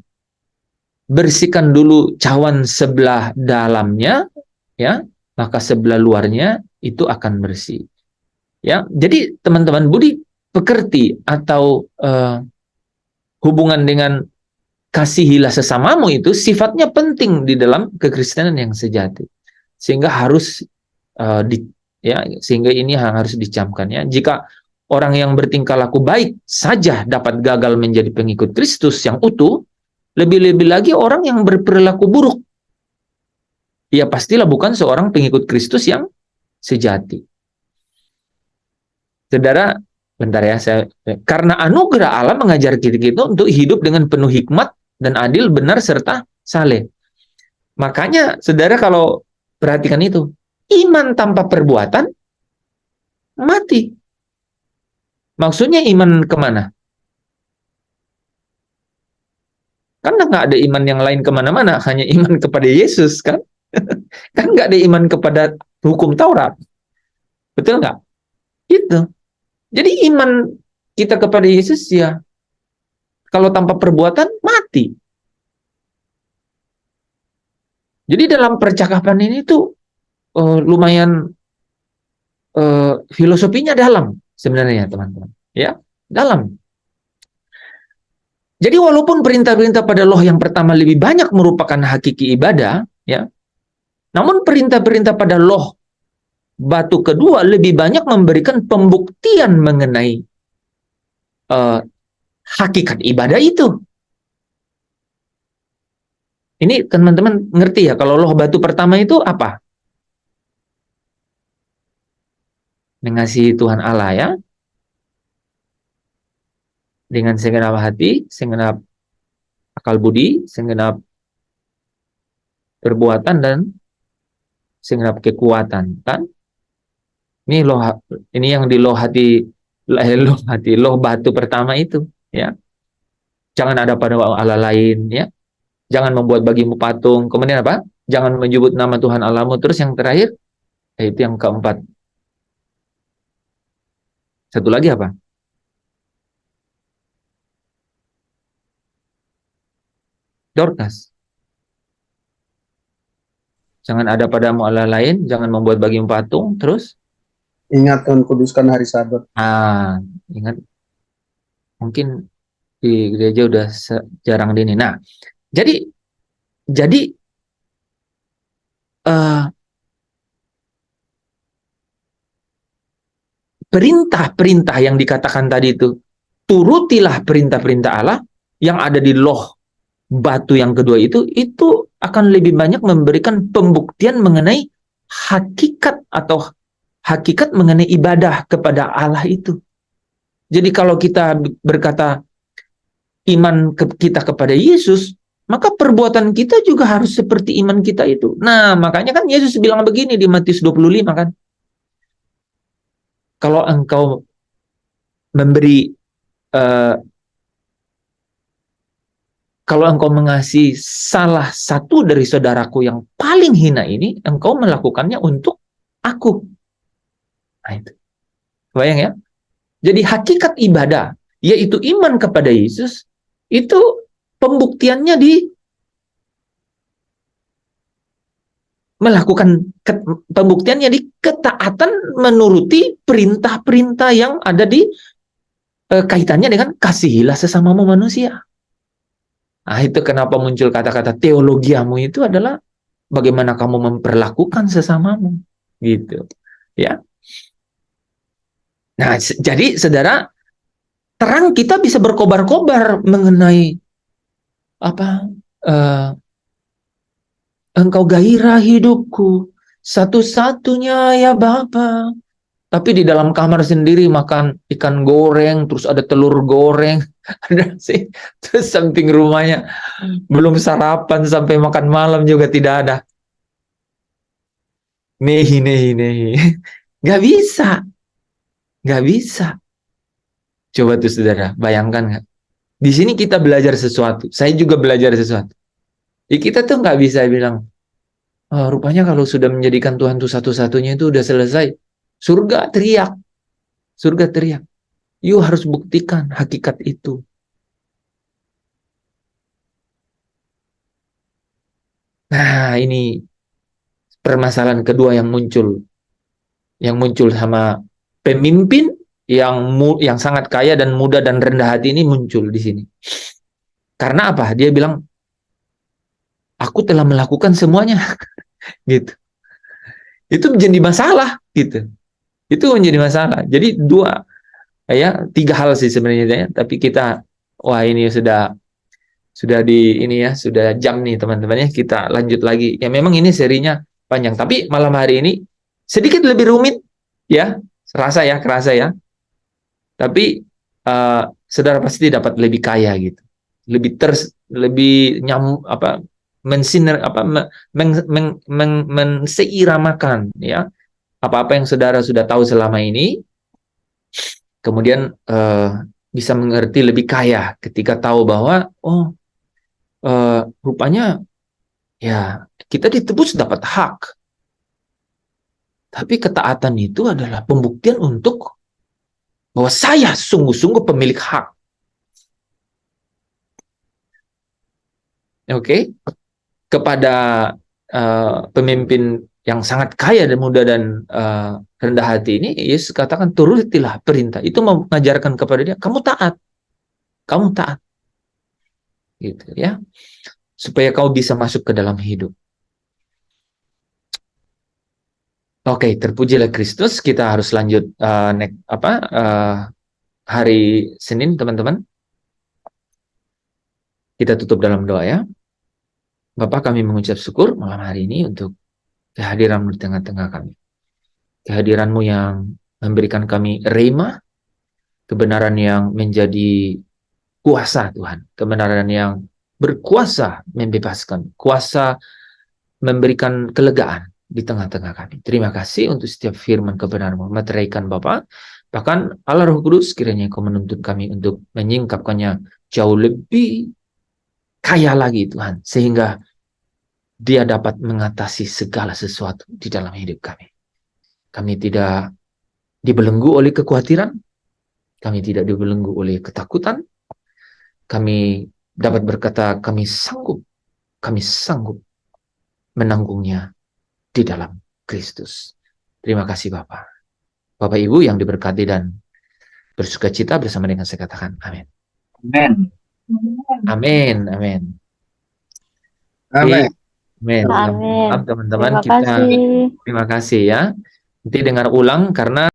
Bersihkan dulu cawan sebelah dalamnya ya, maka sebelah luarnya itu akan bersih. Ya, jadi teman-teman, budi pekerti atau hubungan dengan kasihilah sesamamu itu sifatnya penting di dalam kekristenan yang sejati. Sehingga harus sehingga ini harus dicamkan ya. Jika orang yang bertingkah laku baik saja dapat gagal menjadi pengikut Kristus yang utuh, lebih-lebih lagi orang yang berperilaku buruk, ya pastilah bukan seorang pengikut Kristus yang sejati. Saudara, bentar ya, karena anugerah Allah mengajar kita untuk hidup dengan penuh hikmat dan adil, benar, serta saleh. Makanya, saudara kalau perhatikan itu, iman tanpa perbuatan mati. Maksudnya iman kemana? Kan nggak ada iman yang lain kemana-mana, hanya iman kepada Yesus kan? Kan nggak ada iman kepada hukum Taurat, betul nggak? Gitu. Jadi iman kita kepada Yesus ya, kalau tanpa perbuatan mati. Jadi dalam percakapan ini tuh lumayan filosofinya dalam sebenarnya teman-teman, ya dalam. Jadi walaupun perintah-perintah pada loh yang pertama lebih banyak merupakan hakiki ibadah, ya, namun perintah-perintah pada loh batu kedua lebih banyak memberikan pembuktian mengenai hakikat ibadah itu. Ini teman-teman ngerti ya, kalau loh batu pertama itu apa? Mengasihi Tuhan Allah ya, dengan segenap hati, segenap akal budi, segenap perbuatan, dan segenap kekuatan, kan? Ini yang di loh batu pertama itu, ya. Jangan ada pada Allah lain, ya. Jangan membuat bagimu patung. Kemudian apa? Jangan menyebut nama Tuhan Allahmu. Terus yang terakhir, itu yang keempat. Satu lagi apa? Dorcas. Jangan ada padamu Allah lain, jangan membuat bagimu patung. Terus? Ingat dan kuduskan hari Sabat. Ingat. Mungkin di gereja udah jarang ini. Nah, jadi perintah-perintah yang dikatakan tadi itu, turutilah perintah-perintah Allah yang ada di loh batu yang kedua itu akan lebih banyak memberikan pembuktian mengenai hakikat atau hakikat mengenai ibadah kepada Allah itu. Jadi kalau kita berkata iman kita kepada Yesus, maka perbuatan kita juga harus seperti iman kita itu. Nah, makanya kan Yesus bilang begini di Matius 25 kan. Kalau engkau memberi kalau engkau mengasihi salah satu dari saudaraku yang paling hina ini, engkau melakukannya untuk aku. Nah itu. Bayang ya? Jadi hakikat ibadah, yaitu iman kepada Yesus, itu pembuktiannya di pembuktiannya di ketaatan menuruti perintah-perintah yang ada di kaitannya dengan kasihilah sesamamu manusia. Nah, itu kenapa muncul kata-kata teologiamu itu adalah bagaimana kamu memperlakukan sesamamu, gitu. Ya. Nah, jadi saudara, terang kita bisa berkobar-kobar mengenai apa? Engkau gairah hidupku, satu-satunya ya Bapa. Tapi di dalam kamar sendiri makan ikan goreng, terus ada telur goreng, ada sih, terus samping rumahnya belum sarapan sampai makan malam juga tidak ada. Nehi. Nggak bisa. Coba tuh saudara, bayangkan nggak? Di sini kita belajar sesuatu. Saya juga belajar sesuatu. Ya, kita tuh nggak bisa bilang, oh, rupanya kalau sudah menjadikan Tuhan itu satu-satunya itu udah selesai. Surga teriak. You harus buktikan hakikat itu. Nah, ini permasalahan kedua yang muncul. Yang muncul sama pemimpin yang sangat kaya dan muda dan rendah hati ini muncul di sini. Karena apa? Dia bilang, aku telah melakukan semuanya. Gitu. Itu menjadi masalah, gitu. Itu menjadi masalah. Jadi tiga hal sih sebenarnya ya. Tapi kita ini sudah jam nih teman-teman ya. Kita lanjut lagi. Ya memang ini serinya panjang, tapi malam hari ini sedikit lebih rumit ya. Kerasa ya. Tapi saudara pasti dapat lebih kaya gitu. Lebih menseiramakan ya apa-apa yang saudara sudah tahu selama ini, kemudian bisa mengerti lebih kaya ketika tahu bahwa rupanya ya kita ditebus dapat hak, tapi ketaatan itu adalah pembuktian untuk bahwa saya sungguh-sungguh pemilik hak. Oke? Kepada pemimpin yang sangat kaya dan muda dan rendah hati ini, Yesus katakan turutilah perintah. Itu mengajarkan kepada dia, kamu taat, gitu ya, supaya kau bisa masuk ke dalam hidup. Oke, terpujilah Kristus. Kita harus lanjut hari Senin, teman-teman. Kita tutup dalam doa ya. Bapak, kami mengucap syukur malam hari ini untuk kehadiran-Mu di tengah-tengah kami. Kehadiran-Mu yang memberikan kami rema, kebenaran yang menjadi kuasa Tuhan, kebenaran yang berkuasa membebaskan, kuasa memberikan kelegaan di tengah-tengah kami. Terima kasih untuk setiap firman kebenaran-Mu. Meteraikan Bapa, bahkan Allah Roh Kudus kiranya Kau menuntun kami untuk menyingkapkannya jauh lebih kaya lagi Tuhan, sehingga Dia dapat mengatasi segala sesuatu di dalam hidup kami. Kami tidak dibelenggu oleh kekhawatiran, kami tidak dibelenggu oleh ketakutan. Kami dapat berkata, kami sanggup menanggungnya di dalam Kristus. Terima kasih Bapak. Bapak Ibu yang diberkati dan bersuka cita bersama dengan saya katakan amin. Amen. Amin, amin. Amin. Amin. Amin. Teman-teman Terima kita kasih. terima kasih ya. Nanti dengar ulang karena